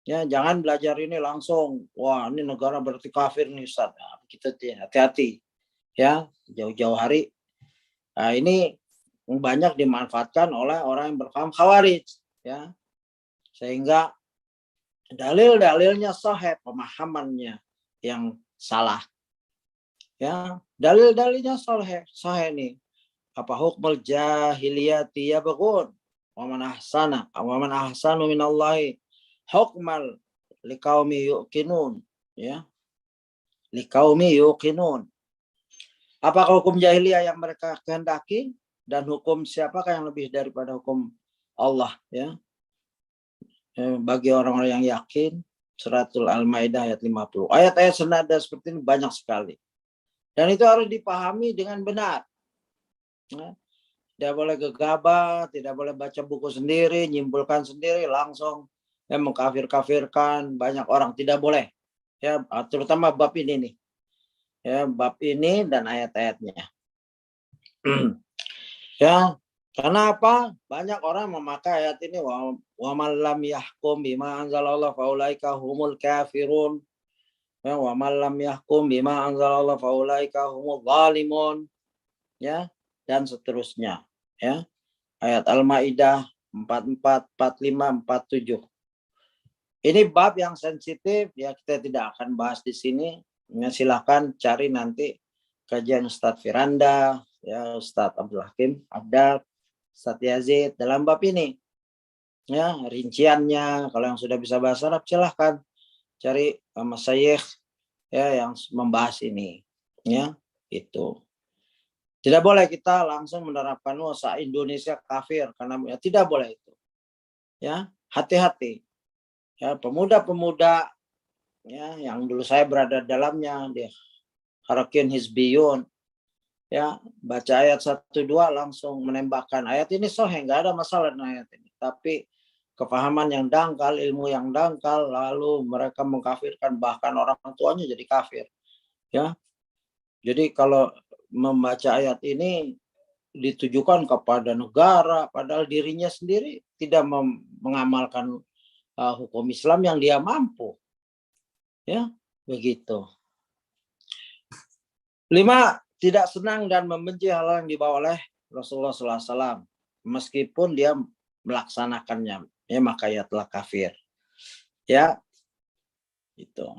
Ya, jangan belajar ini langsung. Wah, ini negara berarti kafir nih Ustadz. Nah, begitu hati-hati. Ya, jauh-jauh hari. Nah, ini banyak dimanfaatkan oleh orang yang berpaham khawarij, ya, sehingga dalil-dalilnya sahih, pemahamannya yang salah, ya, dalil-dalilnya sahih nih. Apa hukmul jahiliyati yabghun wa man ahsanu minallahi hukmal liqaumi yuqinun, ya. liqaumi yuqinun. Apakah hukum jahiliyah yang mereka kehendaki dan hukum siapakah yang lebih daripada hukum Allah, ya? Bagi orang-orang yang yakin. Suratul Al-Maidah ayat 50. Ayat-ayat senada seperti ini banyak sekali. Dan itu harus dipahami dengan benar. Tidak boleh gegabah, tidak boleh baca buku sendiri, nyimpulkan sendiri, langsung mengkafir-kafirkan banyak orang. Tidak boleh. Ya, terutama bab ini nih. Ya, bab ini dan ayat-ayatnya. Ya, karena apa? Banyak orang memakai ayat ini, wa man lam yahkum bima anzalallah faulaika humul kafirun. Ya, wa man lam yahkum bima anzalallah faulaika humul zalimun. Ya, dan seterusnya, ya. Ayat Al-Maidah 44, 45, 47. Ini bab yang sensitif, ya, kita tidak akan bahas di sini. Ya, silahkan cari nanti kajian Ustadz Firanda, ya, Ustadz Abdul Hakim Abdal, Ustadz Yazid dalam bab ini. Ya, rinciannya kalau yang sudah bisa bahasa Arab silahkan cari masyayikh, ya, yang membahas ini, ya, itu. Tidak boleh kita langsung menerapkan Indonesia kafir karena ya, tidak boleh itu. Ya, hati-hati. Ya, pemuda-pemuda, ya, yang dulu saya berada dalamnya, dia Harakin Hizbiyun, ya, baca ayat 1-2 langsung menembakkan. Ayat ini sahih, nggak ada masalah dengan ayat ini. Tapi kefahaman yang dangkal, ilmu yang dangkal, lalu mereka mengkafirkan bahkan orang tuanya jadi kafir. Ya, jadi kalau membaca ayat ini ditujukan kepada negara, padahal dirinya sendiri tidak mengamalkan hukum Islam yang dia mampu. Ya, begitu. 5, tidak senang dan membenci hal yang dibawa oleh Rasulullah SAW. Meskipun dia melaksanakannya, ya, maka ia telah kafir. Ya, itu.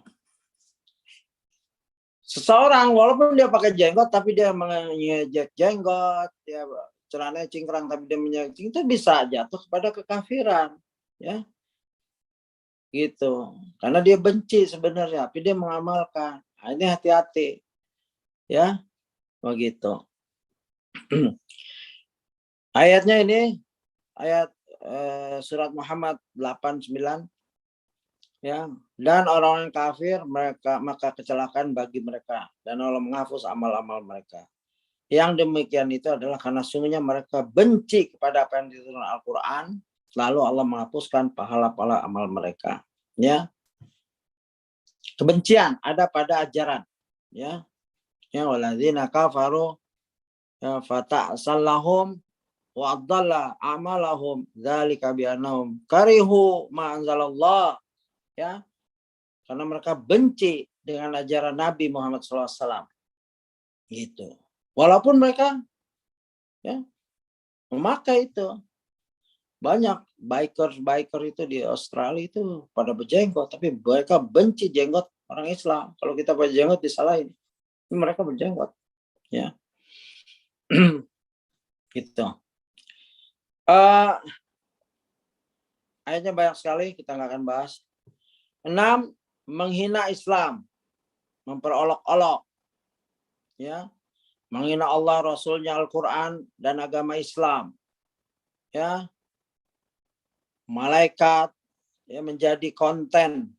Seseorang walaupun dia pakai jenggot tapi dia mengejek jenggot, ya, celananya cingkrang tapi dia menyengking, itu bisa jatuh kepada kekafiran, ya, gitu. Karena dia benci sebenarnya tapi dia mengamalkan. Nah, ini hati-hati, ya, begitu. Ayatnya ini ayat surat Muhammad 89. Ya, dan orang yang kafir mereka maka kecelakaan bagi mereka dan Allah menghapus amal-amal mereka. Yang demikian itu adalah karena sungguhnya mereka benci kepada apa yang diturunkan Al-Quran, lalu Allah menghapuskan pahala-pahala amal mereka. Ya, kebencian ada pada ajaran. Ya, ya, waladzina kafaru ya, fata'sallahum wa adalla amalahum dzalika bi annahum karihu ma anzalallah. Ya, karena mereka benci dengan ajaran Nabi Muhammad SAW. Gitu. Walaupun mereka, ya, memakai itu. Banyak biker itu di Australia itu pada berjenggot, tapi mereka benci jenggot orang Islam. Kalau kita pakai jenggot disalahin. Mereka berjenggot. Ya. Gitu. Ayatnya banyak sekali, kita nggak akan bahas. 6, menghina Islam, memperolok-olok, ya, menghina Allah, Rasulnya, Al-Quran dan agama Islam, ya, malaikat, ya, menjadi konten,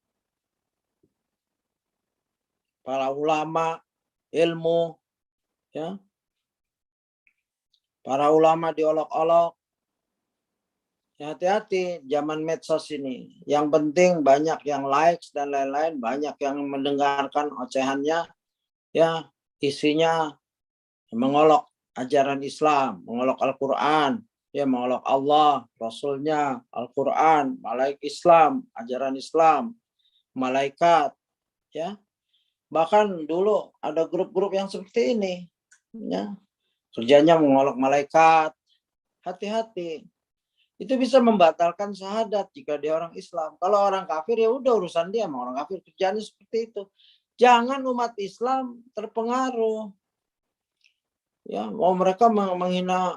para ulama, ilmu, ya, para ulama diolok-olok. Ya, hati-hati zaman medsos ini. Yang penting banyak yang likes dan lain-lain, banyak yang mendengarkan ocehannya, ya, isinya mengolok ajaran Islam, mengolok Al-Quran, ya, mengolok Allah, Rasulnya, Al-Quran, malaikat Islam, ajaran Islam, malaikat, ya. Bahkan dulu ada grup-grup yang seperti ini, ya, kerjanya mengolok malaikat. Hati-hati. Itu bisa membatalkan syahadat jika dia orang Islam. Kalau orang kafir ya udah urusan dia, sama orang kafir kerjanya seperti itu. Jangan umat Islam terpengaruh. Ya, mau mereka menghina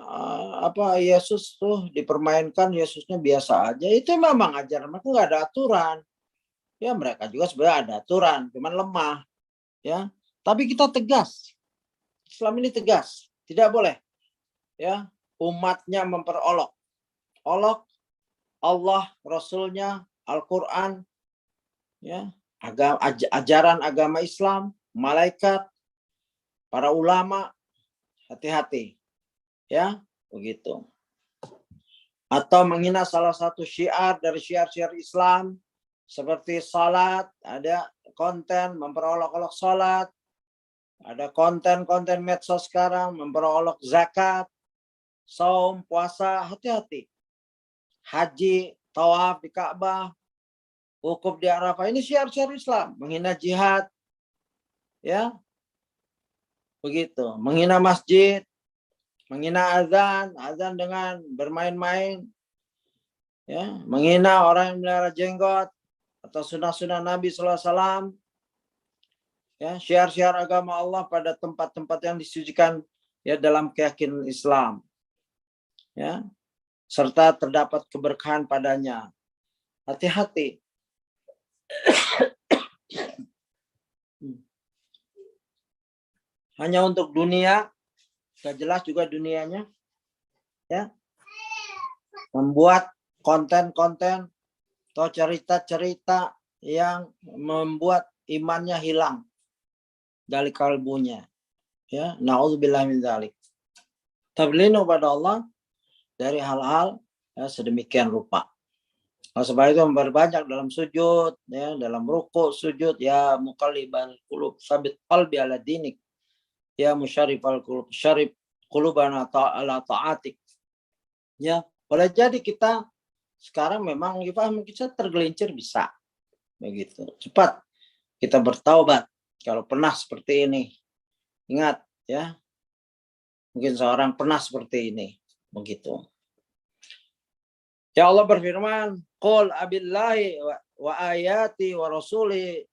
Yesus tuh dipermainkan, Yesusnya biasa aja. Itu memang ajaran mereka, nggak ada aturan. Ya, mereka juga sebenarnya ada aturan, cuman lemah. ya. Tapi kita tegas. Islam ini tegas, tidak boleh ya umatnya memperolok. Olok Allah, Rasulnya, Al-Quran, ya, ajaran agama Islam, malaikat, para ulama, hati-hati, ya, begitu. Atau menghina salah satu syiar dari syiar-syiar Islam, seperti salat, ada konten memperolok-olok salat, ada konten-konten medsos sekarang memperolok zakat, saum, puasa, hati-hati. Haji, tawaf di Ka'bah, wukuf di Arafah, ini syiar-syiar Islam, menghina jihad, ya, begitu, menghina masjid, menghina azan dengan bermain-main, ya, menghina orang yang melihara jenggot atau sunnah-sunnah Nabi SAW, ya, syiar-syiar agama Allah pada tempat-tempat yang disucikan ya dalam keyakinan Islam, ya, serta terdapat keberkahan padanya. Hati-hati. Hanya untuk dunia, gak jelas juga dunianya, ya, membuat konten-konten atau cerita-cerita yang membuat imannya hilang dari kalbunya, ya, naudzubillah min dzalik. Tablinu pada Allah dari hal-hal ya, sedemikian rupa. Nah, sebab itu memperbanyak dalam sujud, ya, dalam ruku, sujud, ya muqallibal qulub sabit qalbi ala dinik, ya musyarifal qulub syarif qulubana ala ta'atik. Ya, boleh jadi kita sekarang memang kita tergelincir, bisa begitu. Cepat kita bertaubat kalau pernah seperti ini. Ingat ya, mungkin seorang pernah seperti ini, begitu. Ya Allah berfirman, qul abillahi wa ayati wa rasuli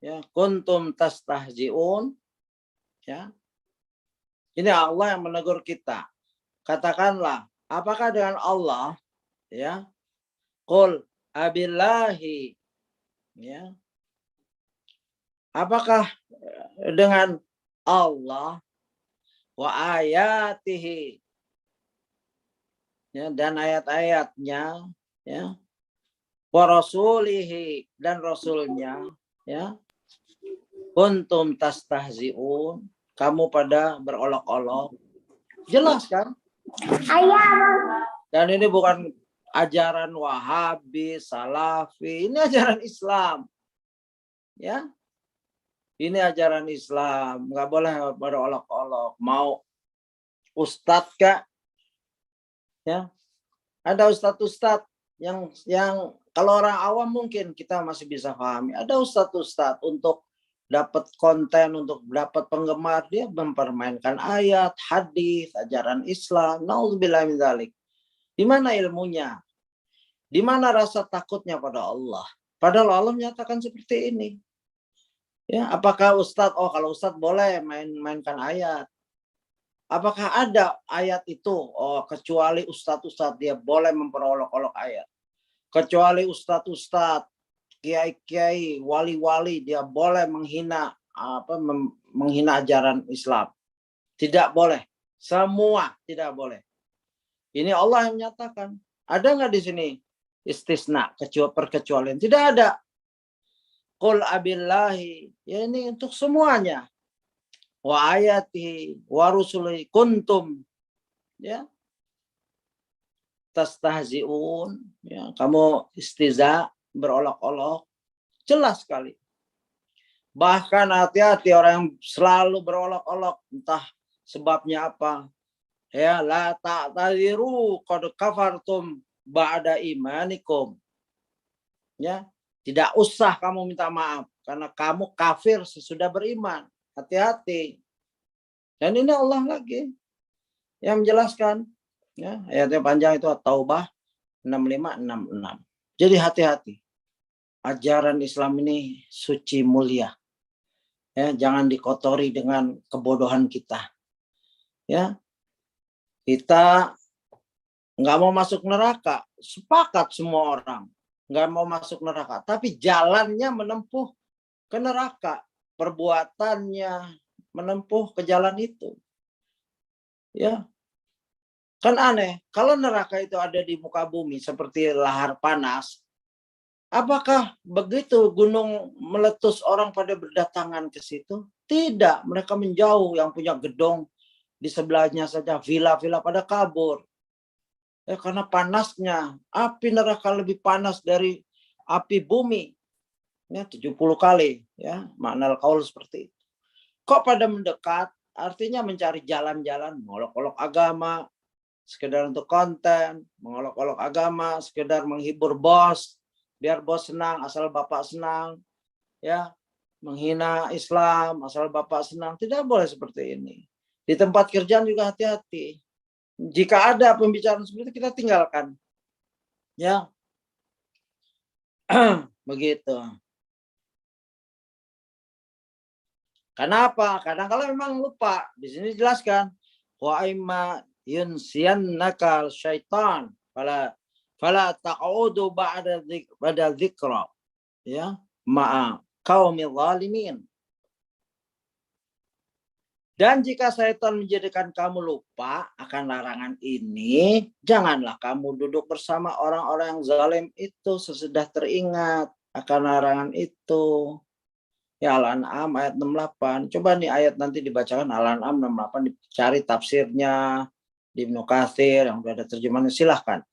ya kuntum tastahzi'un. Ya. Ini Allah yang menegur kita. Katakanlah, apakah dengan Allah, ya, qul abillahi, ya, apakah dengan Allah, wa ayatihi, ya, dan ayat-ayatnya, ya, wa rasulihi, dan rasulnya, ya, kuntum tastahzi'un, kamu pada berolok-olok. Jelas kan? Dan ini bukan ajaran Wahabi, Salafi, ini ajaran Islam. Ya. Ini ajaran Islam, nggak boleh berolok-olok. Mau ustadz kah? Ya. Ada ustadz-ustadz yang kalau orang awam mungkin kita masih bisa pahami. Ada ustadz-ustadz untuk dapat konten, untuk dapat penggemar, dia mempermainkan ayat, hadis, ajaran Islam. Nauzubillah min dzalik. Di mana ilmunya? Di mana rasa takutnya pada Allah? Padahal Allah menyatakan seperti ini. Ya, apakah Ustadz, kalau Ustadz boleh mainkan ayat. Apakah ada ayat itu? Kecuali Ustadz dia boleh memperolok-olok ayat. Kecuali Ustadz, kiai-kiai, wali-wali, dia boleh menghina ajaran Islam. Tidak boleh. Semua tidak boleh. Ini Allah yang menyatakan. Ada nggak di sini istisna, perkecualian? Tidak ada. Qul abillahi, ya ini untuk semuanya. Wa ayati wa rusuli kuntum, ya, tastahzi'un, ya, kamu istiza, berolok-olok. Jelas sekali. Bahkan hati-hati orang yang selalu berolok-olok, entah sebabnya apa. Ya, la ta'tadiru qad kafartum ba'da imanikum. Ya, tidak usah kamu minta maaf karena kamu kafir sesudah beriman. Hati-hati. Dan ini Allah lagi yang menjelaskan. Ya, ayatnya panjang itu Taubah 65-66. Jadi hati-hati. Ajaran Islam ini suci mulia. Ya, jangan dikotori dengan kebodohan kita. Ya, kita nggak mau masuk neraka. Sepakat semua orang. Nggak mau masuk neraka, tapi jalannya menempuh ke neraka. perbuatannya menempuh ke jalan itu. Ya, kan aneh. Kalau neraka itu ada di muka bumi seperti lahar panas, apakah begitu gunung meletus orang pada berdatangan ke situ? Tidak, mereka menjauh. Yang punya gedung di sebelahnya saja villa-villa pada kabur. Ya, karena panasnya. Api neraka lebih panas dari api bumi. Ya, 70 kali. Ya, makna qaul seperti itu. Kok pada mendekat? Artinya mencari jalan-jalan, mengolok-olok agama, sekedar untuk konten, mengolok-olok agama, sekedar menghibur bos, biar bos senang, asal bapak senang, ya, menghina Islam, asal bapak senang. Tidak boleh seperti ini. Di tempat kerjaan juga hati-hati. Jika ada pembicaraan seperti itu, kita tinggalkan. Ya, begitu. Kenapa? Kadang kalau memang lupa. Di sini dijelaskan, wa imma yunsiyannaka syaitan fala taq'udu ba'da dzikra, ya, ma'a qaumil zalimin. Dan jika syaitan menjadikan kamu lupa akan larangan ini, janganlah kamu duduk bersama orang-orang yang zalim itu sesudah teringat akan larangan itu. Ya, Al-An'am ayat 68. Coba nih ayat nanti dibacakan Al-An'am 68, dicari tafsirnya di Ibnu Katsir yang sudah ada terjemahannya, silahkan.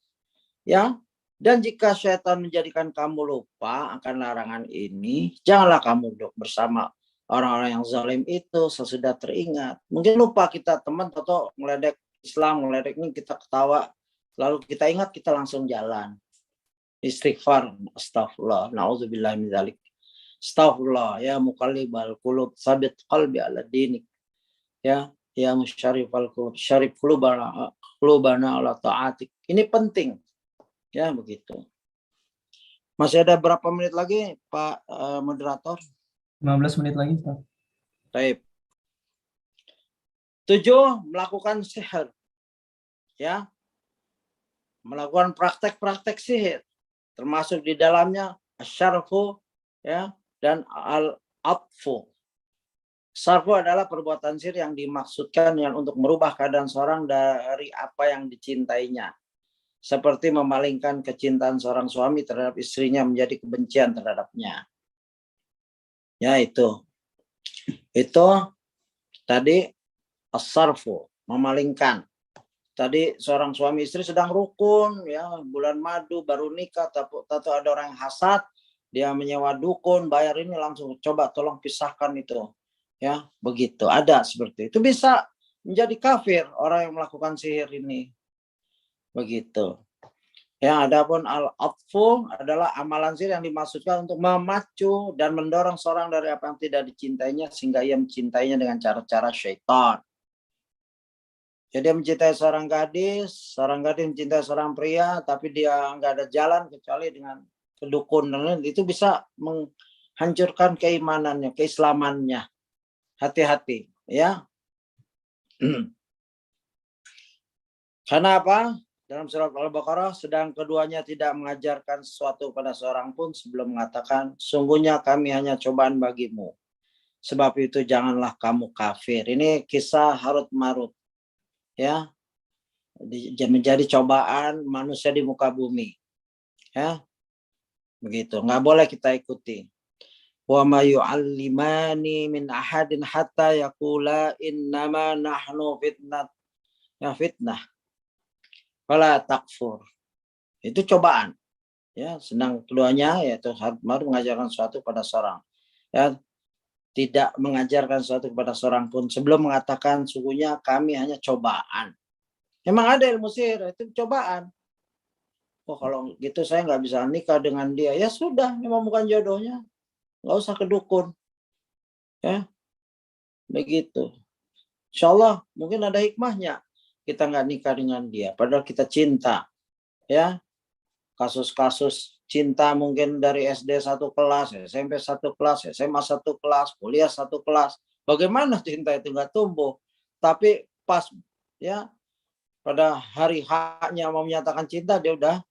Ya. Dan jika syaitan menjadikan kamu lupa akan larangan ini, janganlah kamu duduk bersama orang-orang yang zalim itu sesudah teringat. Mungkin lupa kita teman atau meledek Islam, meledek ini kita ketawa, lalu kita ingat kita langsung jalan. Istighfar, astagfirullah, na'udzubillah min dzalik. Astaghfirullah, ya muqallibal qulub, sabit qalbi ala dinik. Ya musyarifal qulub, syarif qulubana ala ta'atik. Ini penting. Ya, begitu. Masih ada berapa menit lagi, Pak moderator? 15 menit lagi, Ustaz. Baik. 7, melakukan sihir. Ya. Melakukan praktek-praktek sihir. Termasuk di dalamnya asyarfu, ya, dan al-atfu. Sarfu adalah perbuatan sihir yang dimaksudkan dengan untuk merubah keadaan seorang dari apa yang dicintainya. Seperti memalingkan kecintaan seorang suami terhadap istrinya menjadi kebencian terhadapnya. Ya, itu. Itu tadi as-sarfu, memalingkan. Tadi seorang suami istri sedang rukun, ya, bulan madu baru nikah, tapi ada orang yang hasad, dia menyewa dukun, bayar ini langsung, coba tolong pisahkan itu. Ya, begitu. Ada seperti itu. Bisa menjadi kafir orang yang melakukan sihir ini. Begitu. Ya, adapun al-atfu adalah amalan sihir yang dimaksudkan untuk memacu dan mendorong seorang dari apa yang tidak dicintainya sehingga ia mencintainya dengan cara-cara syaitan. Jadi dia mencintai seorang gadis mencintai seorang pria, tapi dia nggak ada jalan kecuali dengan kedukun. Itu bisa menghancurkan keimanannya, keislamannya. Hati-hati, ya. Karena apa? Dalam surat Al-Baqarah, sedang keduanya tidak mengajarkan sesuatu pada seorang pun sebelum mengatakan, sungguhnya kami hanya cobaan bagimu. Sebab itu janganlah kamu kafir. Ini kisah Harut Marut. Ya, menjadi cobaan manusia di muka bumi. Ya, begitu. Nggak boleh kita ikuti. Wa ma yu'allimani min ahadin hatta yaqula innama nahnu fitnah. Ya, fitnah. Fala takfur. Itu cobaan. Ya, sedang keduanya yaitu Harut Marut mengajarkan sesuatu pada seorang. Ya, tidak mengajarkan sesuatu kepada seorang pun sebelum mengatakan sungguhnya kami hanya cobaan. Memang ada ilmu sihir, itu cobaan. Oh, kalau gitu saya nggak bisa nikah dengan dia. Ya sudah, memang bukan jodohnya. Nggak usah ke dukun. Ya, begitu. Insya Allah mungkin ada hikmahnya. Kita nggak nikah dengan dia, padahal kita cinta. Ya, kasus-kasus cinta mungkin dari SD 1 kelas, SMP 1 kelas, SMA 1 kelas, kuliah 1 kelas. Bagaimana cinta itu nggak tumbuh? Tapi pas, ya, pada hari haknya mau menyatakan cinta, dia udah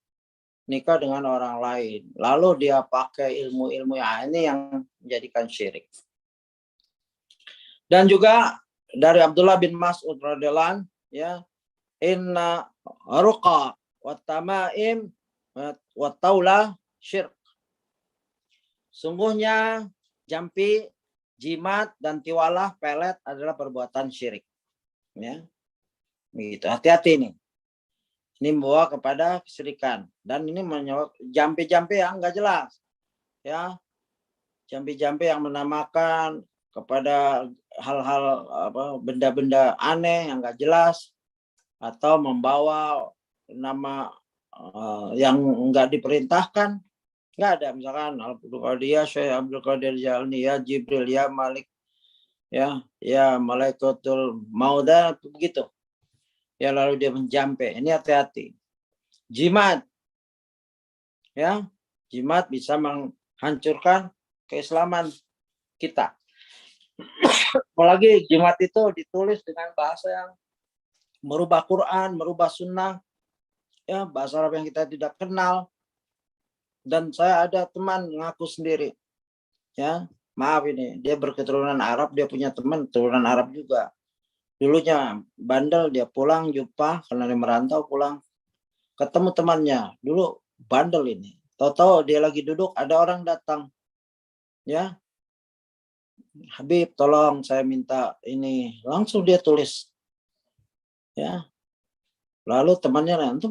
nikah dengan orang lain. Lalu dia pakai ilmu-ilmu ini yang menjadikan syirik. Dan juga dari Abdullah bin Mas'ud radhiyallahu anhu, ya, inna ruqa wa tamaim wa taula syirk. Sungguhnya jampi, jimat, dan tiwalah, pelet adalah perbuatan syirik. Ya, begitu. Hati-hati nih. Ini membawa kepada kesyirikan. Dan ini jampi-jampi yang enggak jelas. Ya, jampi-jampi yang menamakan kepada hal-hal benda-benda aneh yang enggak jelas, atau membawa nama yang enggak diperintahkan. Enggak ada, misalkan Abdul Qadir, Syekh Abdul Qadir Jalani, ya Jibril, ya Malik, ya Malaikatul Mauda, begitu. Ya, lalu dia menjampe. Ini hati-hati. Jimat, ya, jimat bisa menghancurkan keislaman kita. Apalagi jimat itu ditulis dengan bahasa yang merubah Quran, merubah Sunnah, ya, bahasa Arab yang kita tidak kenal. Dan saya ada teman ngaku sendiri, ya, maaf ini, dia berketurunan Arab, dia punya teman keturunan Arab juga. Dulunya bandel, dia pulang jumpa karena dia merantau, pulang ketemu temannya, dulu bandel ini. Tahu-tahu dia lagi duduk, ada orang datang, ya, Habib, tolong saya minta ini, langsung dia tulis, ya. Lalu temannya nanti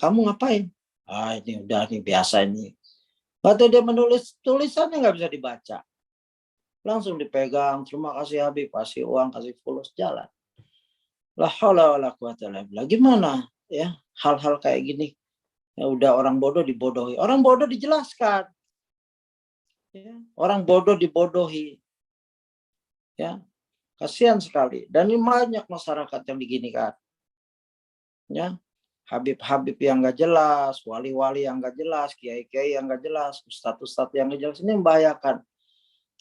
kamu ngapain? Ini udah nih biasa ini. Waktu dia menulis, tulisannya nggak bisa dibaca. Langsung dipegang, terima kasih Habib, kasih uang, kasih fulus, jalan. La haula wala quwata illa billah. Gimana ya hal-hal kayak gini? Ya udah, orang bodoh dibodohi. Orang bodoh dijelaskan. Ya, orang bodoh dibodohi. Ya, kasihan sekali. Dan ini banyak masyarakat yang diginikan. Ya, Habib-habib yang nggak jelas, wali-wali yang nggak jelas, kiai-kiai yang nggak jelas, ustadz-ustadz yang nggak jelas, ini membahayakan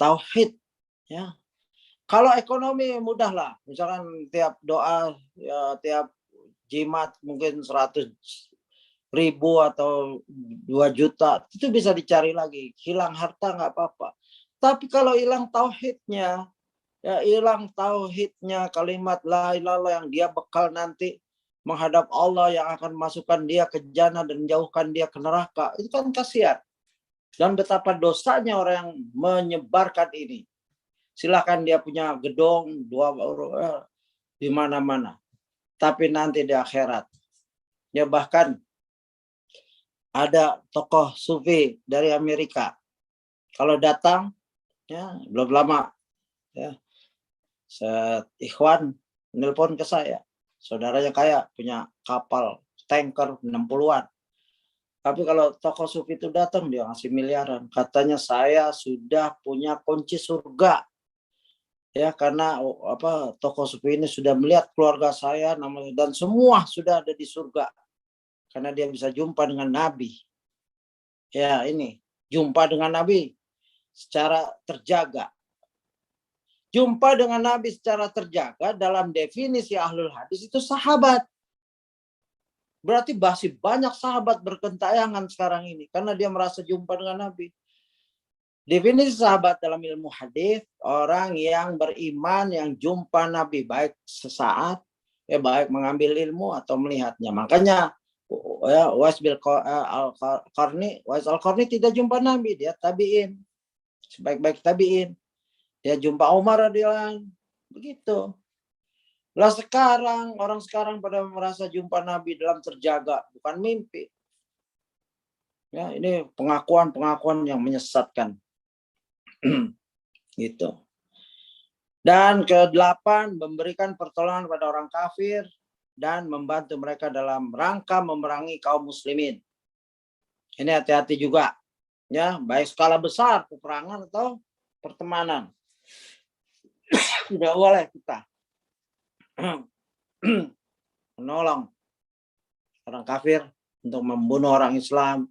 tauhid. Ya, kalau ekonomi mudah lah, misalkan tiap doa, ya, tiap jimat mungkin 100.000 atau 2 juta, itu bisa dicari lagi. Hilang harta nggak apa-apa. Tapi kalau hilang tauhidnya, ya hilang tauhidnya, kalimat la ilaha illallah yang dia bekal nanti menghadap Allah, yang akan masukkan dia ke jannah dan jauhkan dia ke neraka, itu kan kasihan. Dan betapa dosanya orang yang menyebarkan ini. Silakan dia punya gedung 2 di mana-mana, tapi nanti di akhirat, ya, bahkan ada tokoh sufi dari Amerika, kalau datang, ya, belum lama, ya, ikhwan nelpon ke saya, saudaranya kaya, punya kapal tanker 60-an. Tapi kalau tokoh sufi itu datang, dia ngasih miliaran. Katanya, saya sudah punya kunci surga. Ya, karena tokoh sufi ini sudah melihat keluarga saya, namanya, dan semua sudah ada di surga. Karena dia bisa jumpa dengan Nabi. Ya, ini jumpa dengan Nabi secara terjaga. Jumpa dengan Nabi secara terjaga dalam definisi ahlul hadis itu sahabat. Berarti masih banyak sahabat berkentayangan sekarang ini karena dia merasa jumpa dengan Nabi. Definisi sahabat dalam ilmu hadis, orang yang beriman yang jumpa Nabi baik sesaat, ya, baik mengambil ilmu atau melihatnya. Makanya ya, Uwais al-Qarni tidak jumpa Nabi, dia tabiin. Sebaik-baik tabiin. Dia jumpa Umar radhiyallahu anhu. Begitu. Lah sekarang, orang sekarang pada merasa jumpa Nabi dalam terjaga, bukan mimpi. Ya, ini pengakuan-pengakuan yang menyesatkan. Gitu. Dan ke-8, memberikan pertolongan pada orang kafir dan membantu mereka dalam rangka memerangi kaum muslimin. Ini hati-hati juga. Ya, baik skala besar peperangan atau pertemanan. Tidak boleh kita menolong orang kafir untuk membunuh orang Islam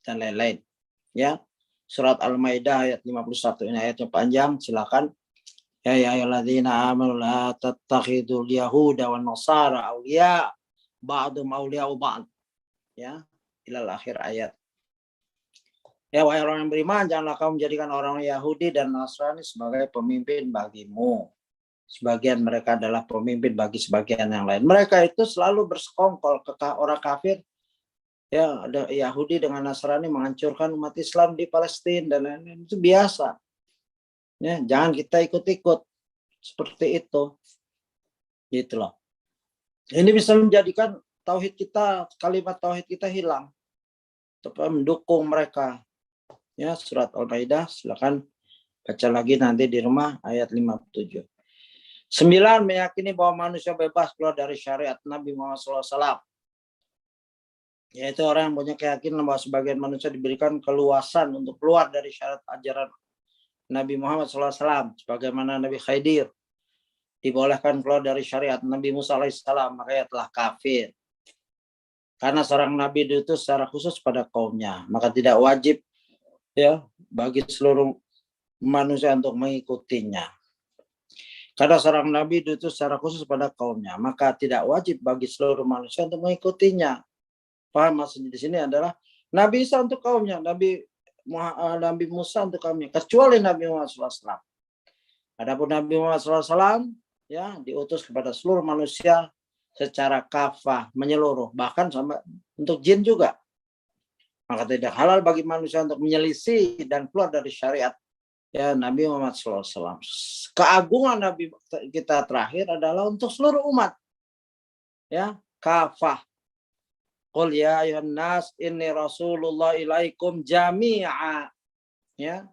dan lain-lain. Ya, surat Al-Maidah ayat 51, ini ayatnya panjang, silakan. Ya ayyuhalladzina amanu la tattakhidul yahuda wan nasara awliya ba'dhum awliya'u ba'd. Ya, ilal akhir ayat. Ya, wahai orang yang beriman, janganlah kamu menjadikan orang Yahudi dan Nasrani sebagai pemimpin bagimu. sebagian mereka adalah pemimpin bagi sebagian yang lain. Mereka itu selalu bersekongkol ke orang kafir. Ya, ada Yahudi dengan Nasrani menghancurkan umat Islam di Palestina dan lain-lain, itu biasa. Ya, jangan kita ikut-ikut seperti itu. Gitu loh. Ini bisa menjadikan tauhid kita, kalimat tauhid kita hilang. Supaya mendukung mereka. Ya, surat Al-Maidah, silakan baca lagi nanti di rumah ayat 57. 9, meyakini bahwa manusia bebas keluar dari syariat Nabi Muhammad SAW. Yaitu orang yang punya keyakinan bahwa sebagian manusia diberikan keluasan untuk keluar dari syariat ajaran Nabi Muhammad SAW. Sebagaimana Nabi Khidir dibolehkan keluar dari syariat Nabi Musa alaihissalam, maka ia telah kafir. Karena seorang nabi diutus secara khusus pada kaumnya, maka tidak wajib ya bagi seluruh manusia untuk mengikutinya. Karena seorang nabi diutus secara khusus pada kaumnya, maka tidak wajib bagi seluruh manusia untuk mengikutinya. Paham maksudnya di sini adalah Nabi Isa untuk kaumnya, Nabi Musa untuk kaumnya, kecuali Nabi Muhammad SAW. Adapun Nabi Muhammad SAW ya diutus kepada seluruh manusia secara kafah, menyeluruh, bahkan sama untuk jin juga. Maka tidak halal bagi manusia untuk menyelisih dan keluar dari syariat ya Nabi Muhammad SAW. Keagungan Nabi kita terakhir adalah untuk seluruh umat. Ya, kafah. Qul ya ayyuhan nas inni rasulullah ilaikum jami'a. Ya.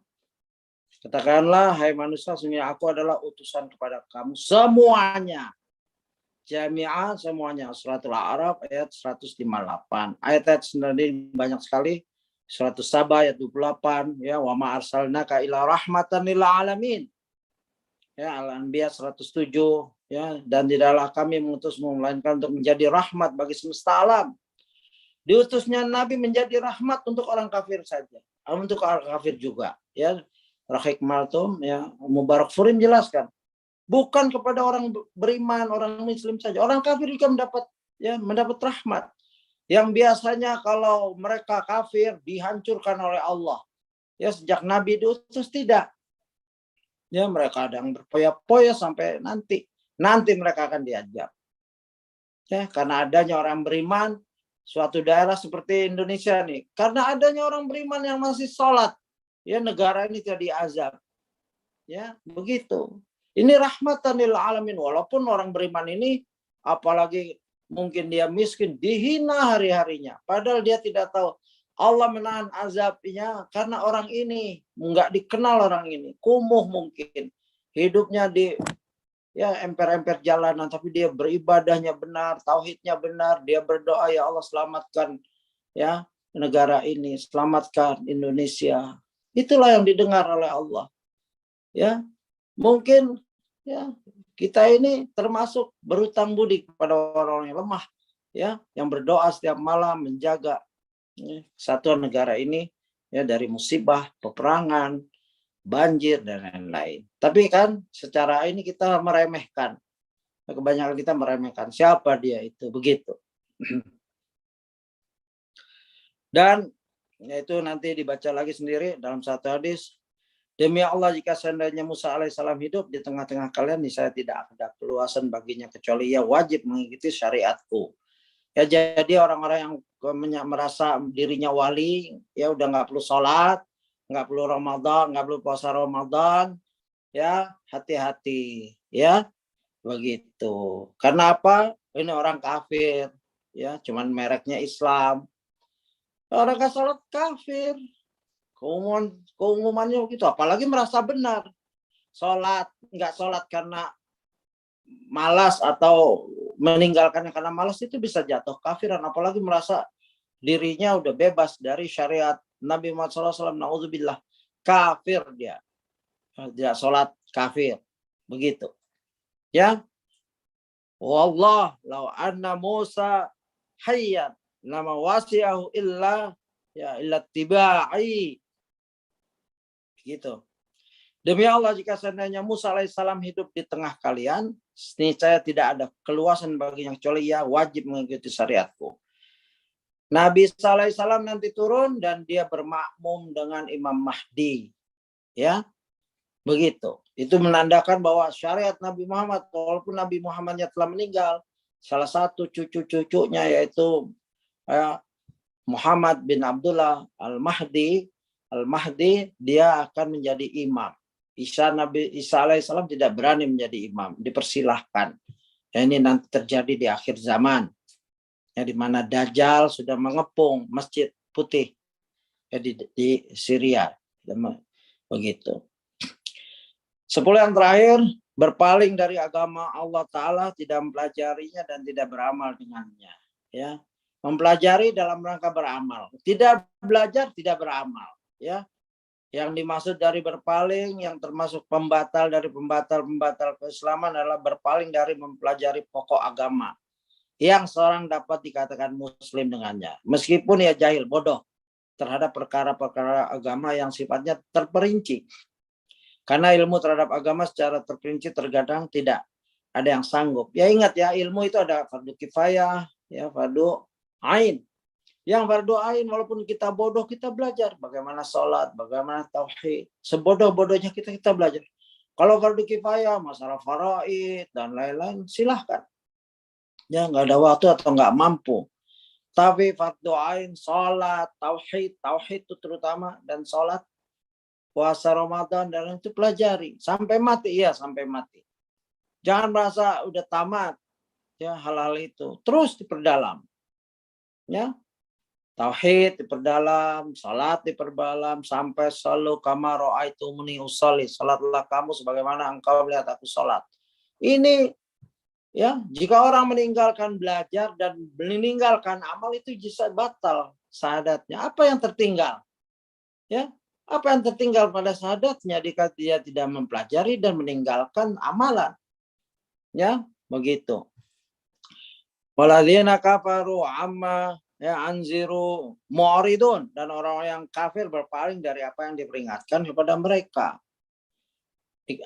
Katakanlah hai manusia, sesungguhnya aku adalah utusan kepada kamu semuanya. Jami'ah semuanya. Suratul A'raf ayat 158. Ayat-ayat sebenarnya banyak sekali. Suratul Sabah ayat 28 ya, wa ma arsalnaka ila rahmatan lil alamin. Ya, Al-Anbiya 107 ya, dan tidaklah kami mengutusmu melainkan untuk menjadi rahmat bagi semesta alam. Diutusnya Nabi menjadi rahmat untuk orang kafir saja, untuk orang kafir juga ya. Rahik Maltum ya, Mubarak Furim jelaskan. Bukan kepada orang beriman, orang muslim saja. Orang kafir juga mendapat rahmat. Yang biasanya kalau mereka kafir dihancurkan oleh Allah. Ya sejak Nabi diutus tidak. Ya mereka ada yang berpoya-poya sampai nanti. Nanti mereka akan diajak. Ya karena adanya orang beriman, suatu daerah seperti Indonesia nih. Karena adanya orang beriman yang masih sholat. Ya negara ini tidak diazab. Ya begitu. Ini rahmatan lil alamin. Walaupun orang beriman ini apalagi mungkin dia miskin, dihina hari-harinya. Padahal dia tidak tahu Allah menahan azabnya karena orang ini nggak dikenal, orang ini kumuh mungkin. Hidupnya di ya emper-emper jalanan, tapi dia beribadahnya benar, tauhidnya benar, dia berdoa ya Allah selamatkan ya negara ini, selamatkan Indonesia. Itulah yang didengar oleh Allah. Ya, mungkin ya kita ini termasuk berutang budi kepada orang-orang yang lemah ya, yang berdoa setiap malam menjaga kesatuan negara ini ya dari musibah, peperangan, banjir dan lain-lain. Tapi kan secara ini kita meremehkan. Kebanyakan kita meremehkan siapa dia itu, begitu. Dan yaitu nanti dibaca lagi sendiri dalam satu hadis. Demi Allah, jika seandainya Musa alaihissalam hidup di tengah-tengah kalian, saya tidak ada keluasan baginya kecuali ia wajib mengikuti syariatku. Ya jadi orang-orang yang merasa dirinya wali, ya udah nggak perlu sholat, nggak perlu Ramadan, nggak perlu puasa Ramadan, ya hati-hati, ya begitu. Karena apa? Ini orang kafir, ya cuman mereknya Islam. Orang nggak sholat kafir. Keumumannya begitu, apalagi merasa benar. Nggak sholat karena malas atau meninggalkannya karena malas, itu bisa jatuh kafiran. Apalagi merasa dirinya udah bebas dari syariat Nabi Muhammad SAW. Na'udzubillah, kafir dia. Tidak sholat kafir. Begitu. Ya. Wallah, lau anna Musa hayyan lama wasi'ahu illa tiba'i. Gitu. Demi Allah, jika seandainya Musa alaihissalam hidup di tengah kalian, niscaya tidak ada keluasan baginya kecuali ia wajib mengikuti syariatku. Nabi Isa alaihissalam nanti turun dan dia bermakmum dengan Imam Mahdi. Ya, begitu. Itu menandakan bahwa syariat Nabi Muhammad, walaupun Nabi Muhammadnya telah meninggal, salah satu cucu-cucunya yaitu Muhammad bin Abdullah Al-Mahdi, dia akan menjadi imam. Nabi Isa alaihissalam tidak berani menjadi imam, dipersilahkan. Ini nanti terjadi di akhir zaman, di mana Dajjal sudah mengepung Masjid Putih di Syria, begitu. 10 yang terakhir, berpaling dari agama Allah Ta'ala, tidak mempelajarinya dan tidak beramal dengannya. Ya, mempelajari dalam rangka beramal, tidak belajar tidak beramal. Ya, yang dimaksud dari berpaling, yang termasuk pembatal dari pembatal keislaman adalah berpaling dari mempelajari pokok agama yang seorang dapat dikatakan muslim dengannya, meskipun ia jahil, bodoh terhadap perkara-perkara agama yang sifatnya terperinci. Karena ilmu terhadap agama secara terperinci terkadang tidak ada yang sanggup. Ya ingat ya, ilmu itu ada fardu kifayah, ya fardu ain. Yang fardu ain, walaupun kita bodoh, kita belajar bagaimana sholat, bagaimana tauhid. Sebodoh-bodohnya kita belajar. Kalau fardu kifayah, masalah faraid dan lain-lain, silahkan. Ya nggak ada waktu atau nggak mampu. Tapi fardu ain, sholat, tauhid itu terutama, dan sholat, puasa Ramadan, dan itu pelajari sampai mati. Ya sampai mati. Jangan merasa udah tamat ya hal-hal itu. Terus diperdalam. Ya. Tauhid diperdalam, salat diperdalam, sampai selalu kama ra'aitumuni usolli, salatlah kamu sebagaimana engkau melihat aku salat. Ini ya, jika orang meninggalkan belajar dan meninggalkan amal, itu bisa batal syahadatnya. Apa yang tertinggal? Ya, apa yang tertinggal pada syahadatnya jika dia tidak mempelajari dan meninggalkan amalan? Ya, begitu. Waladzina kafaru amma ya anziru mu'ridun, dan orang yang kafir berpaling dari apa yang diperingatkan kepada mereka.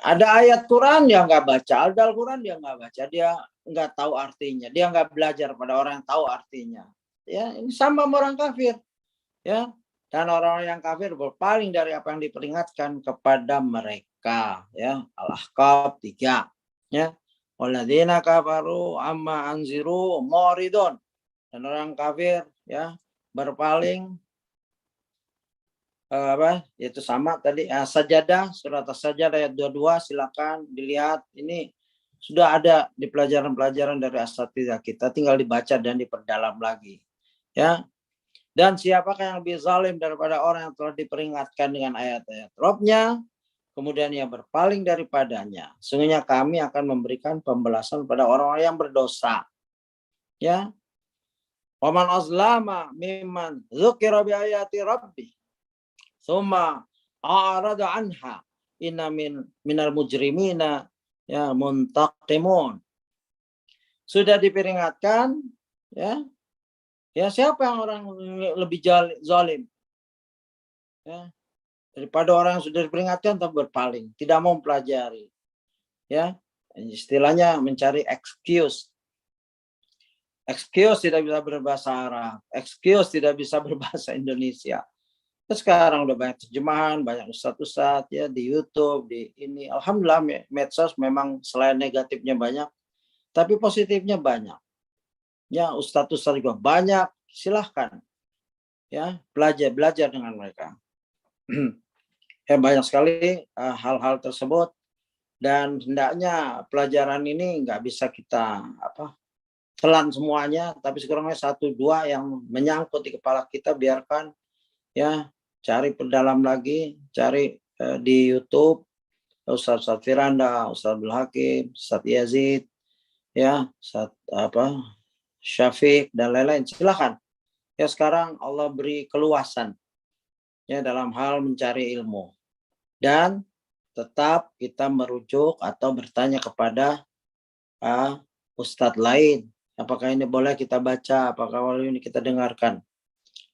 Ada ayat Quran dia nggak baca, ada Al-Quran dia nggak baca, dia nggak tahu artinya, dia nggak belajar pada orang yang tahu artinya. Ya, ini sama orang kafir. Ya, dan orang yang kafir berpaling dari apa yang diperingatkan kepada mereka. Ya, Al-Ahqaf 3. Ya, walladzina kafaru amma anziru mu'ridun. Dan orang kafir ya berpaling itu sama tadi Sajadah, surat As-Sajadah ayat 22, silakan dilihat. Ini sudah ada di pelajaran-pelajaran dari asatidzah kita, tinggal dibaca dan diperdalam lagi. Ya. Dan siapakah yang lebih zalim daripada orang yang telah diperingatkan dengan ayat-ayat Rabb-nya, kemudian ia berpaling daripadanya. Sungguhnya kami akan memberikan pembalasan pada orang-orang yang berdosa. Ya. Waman azlama mimman dzukira bi ayati rabbi tsumma a'rada anha inna minal mujrimina ya muntaqimun. Sudah diperingatkan ya. Ya siapa yang orang lebih zalim? Ya. Daripada orang yang sudah diperingatkan tapi berpaling, tidak mau mempelajari. Ya. Istilahnya mencari excuse. Excuse tidak bisa berbahasa Arab, excuse tidak bisa berbahasa Indonesia. Sekarang udah banyak terjemahan, banyak ustadz-ustadz ya di YouTube, di ini. Alhamdulillah medsos memang selain negatifnya banyak, tapi positifnya banyak. Ya ustadz-ustadz juga banyak, silahkan ya belajar dengan mereka. Ya banyak sekali hal-hal tersebut, dan hendaknya pelajaran ini nggak bisa kita telan semuanya, tapi sekurangnya 1-2 yang menyangkut di kepala kita biarkan ya, cari perdalam lagi, cari di YouTube Ustaz Firanda, Ustaz Abdul Hakim, Ustaz Yazid ya, Ustaz Syafiq dan lain-lain, silakan. Ya sekarang Allah beri keluasan ya dalam hal mencari ilmu, dan tetap kita merujuk atau bertanya kepada ustadz lain. Apakah ini boleh kita baca? Apakah ini kita dengarkan?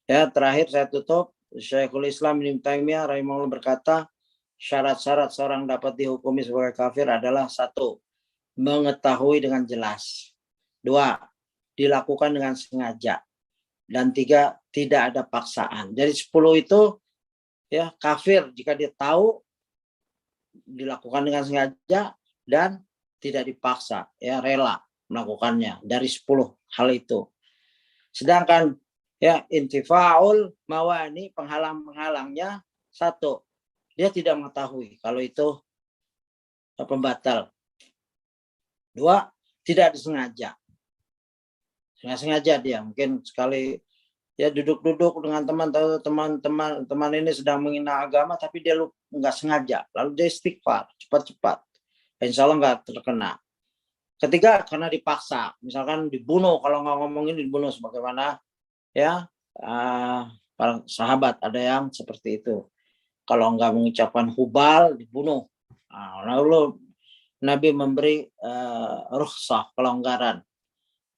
Ya, terakhir saya tutup. Syekhul Islam Ibnu Taimiyah rahimahullah berkata, syarat-syarat seorang dapat dihukumi sebagai kafir adalah 1, mengetahui dengan jelas. 2, dilakukan dengan sengaja. Dan 3, tidak ada paksaan. Jadi 10 itu ya kafir jika dia tahu dilakukan dengan sengaja dan tidak dipaksa, ya rela melakukannya dari 10 hal itu. Sedangkan ya intifaul mawani, penghalang-penghalangnya, 1, dia tidak mengetahui kalau itu pembatal. 2, tidak disengaja. Sengaja dia mungkin sekali ya duduk-duduk dengan teman ini sedang menghina agama, tapi dia nggak sengaja, lalu dia istighfar cepat-cepat, insya Allah nggak terkena. Ketiga, karena dipaksa, misalkan dibunuh, kalau nggak ngomongin dibunuh, sebagaimana ya para sahabat ada yang seperti itu, kalau nggak mengucapkan hubal dibunuh. Lalu Nabi memberi rukhsah, kelonggaran,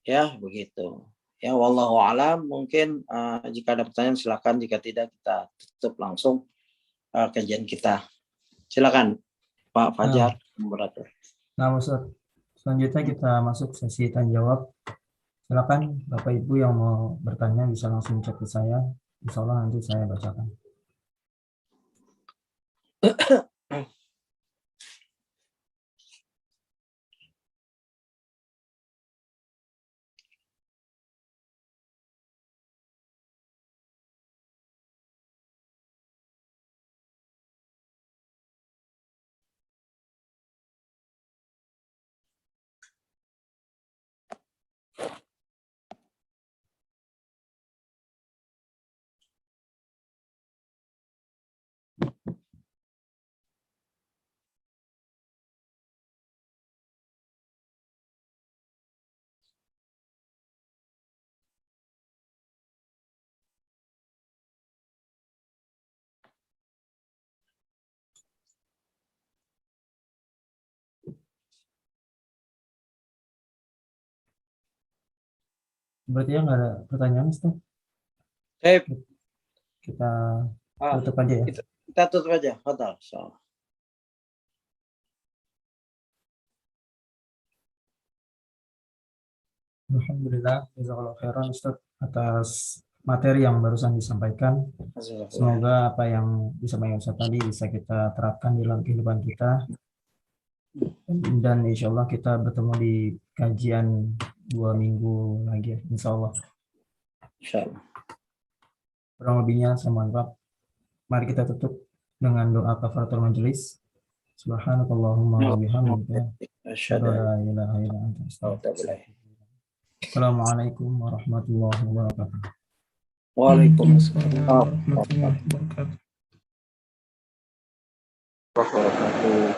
ya begitu. Ya, wallahu alam. Mungkin jika ada pertanyaan silakan, jika tidak kita tutup langsung kajian kita. Silakan Pak Fajar, moderator. Nah, Ustaz, selanjutnya kita masuk sesi tanya jawab. Silakan Bapak Ibu yang mau bertanya bisa langsung chat ke saya. Insya Allah nanti saya bacakan. Berarti ya nggak ada pertanyaan, Ustaz? Kita tutup aja ya. Kita tutup aja. Betul. Alhamdulillah, jazakallahu khairan Ustaz atas materi yang barusan disampaikan. Semoga apa yang disampaikan Ustaz tadi bisa kita terapkan dalam kehidupan kita. Dan insya Allah kita bertemu di kajian 2 minggu lagi, insya Allah. Kurang lebihnya saya mohon maaf. Mari kita tutup dengan doa kafaratul majelis. Subhanakallahumma wa bihamdika asyhadu an la ilaha illa anta astaghfiruka. Assalamualaikum warahmatullahi wabarakatuh. Waalaikumsalam warahmatullahi wabarakatuh.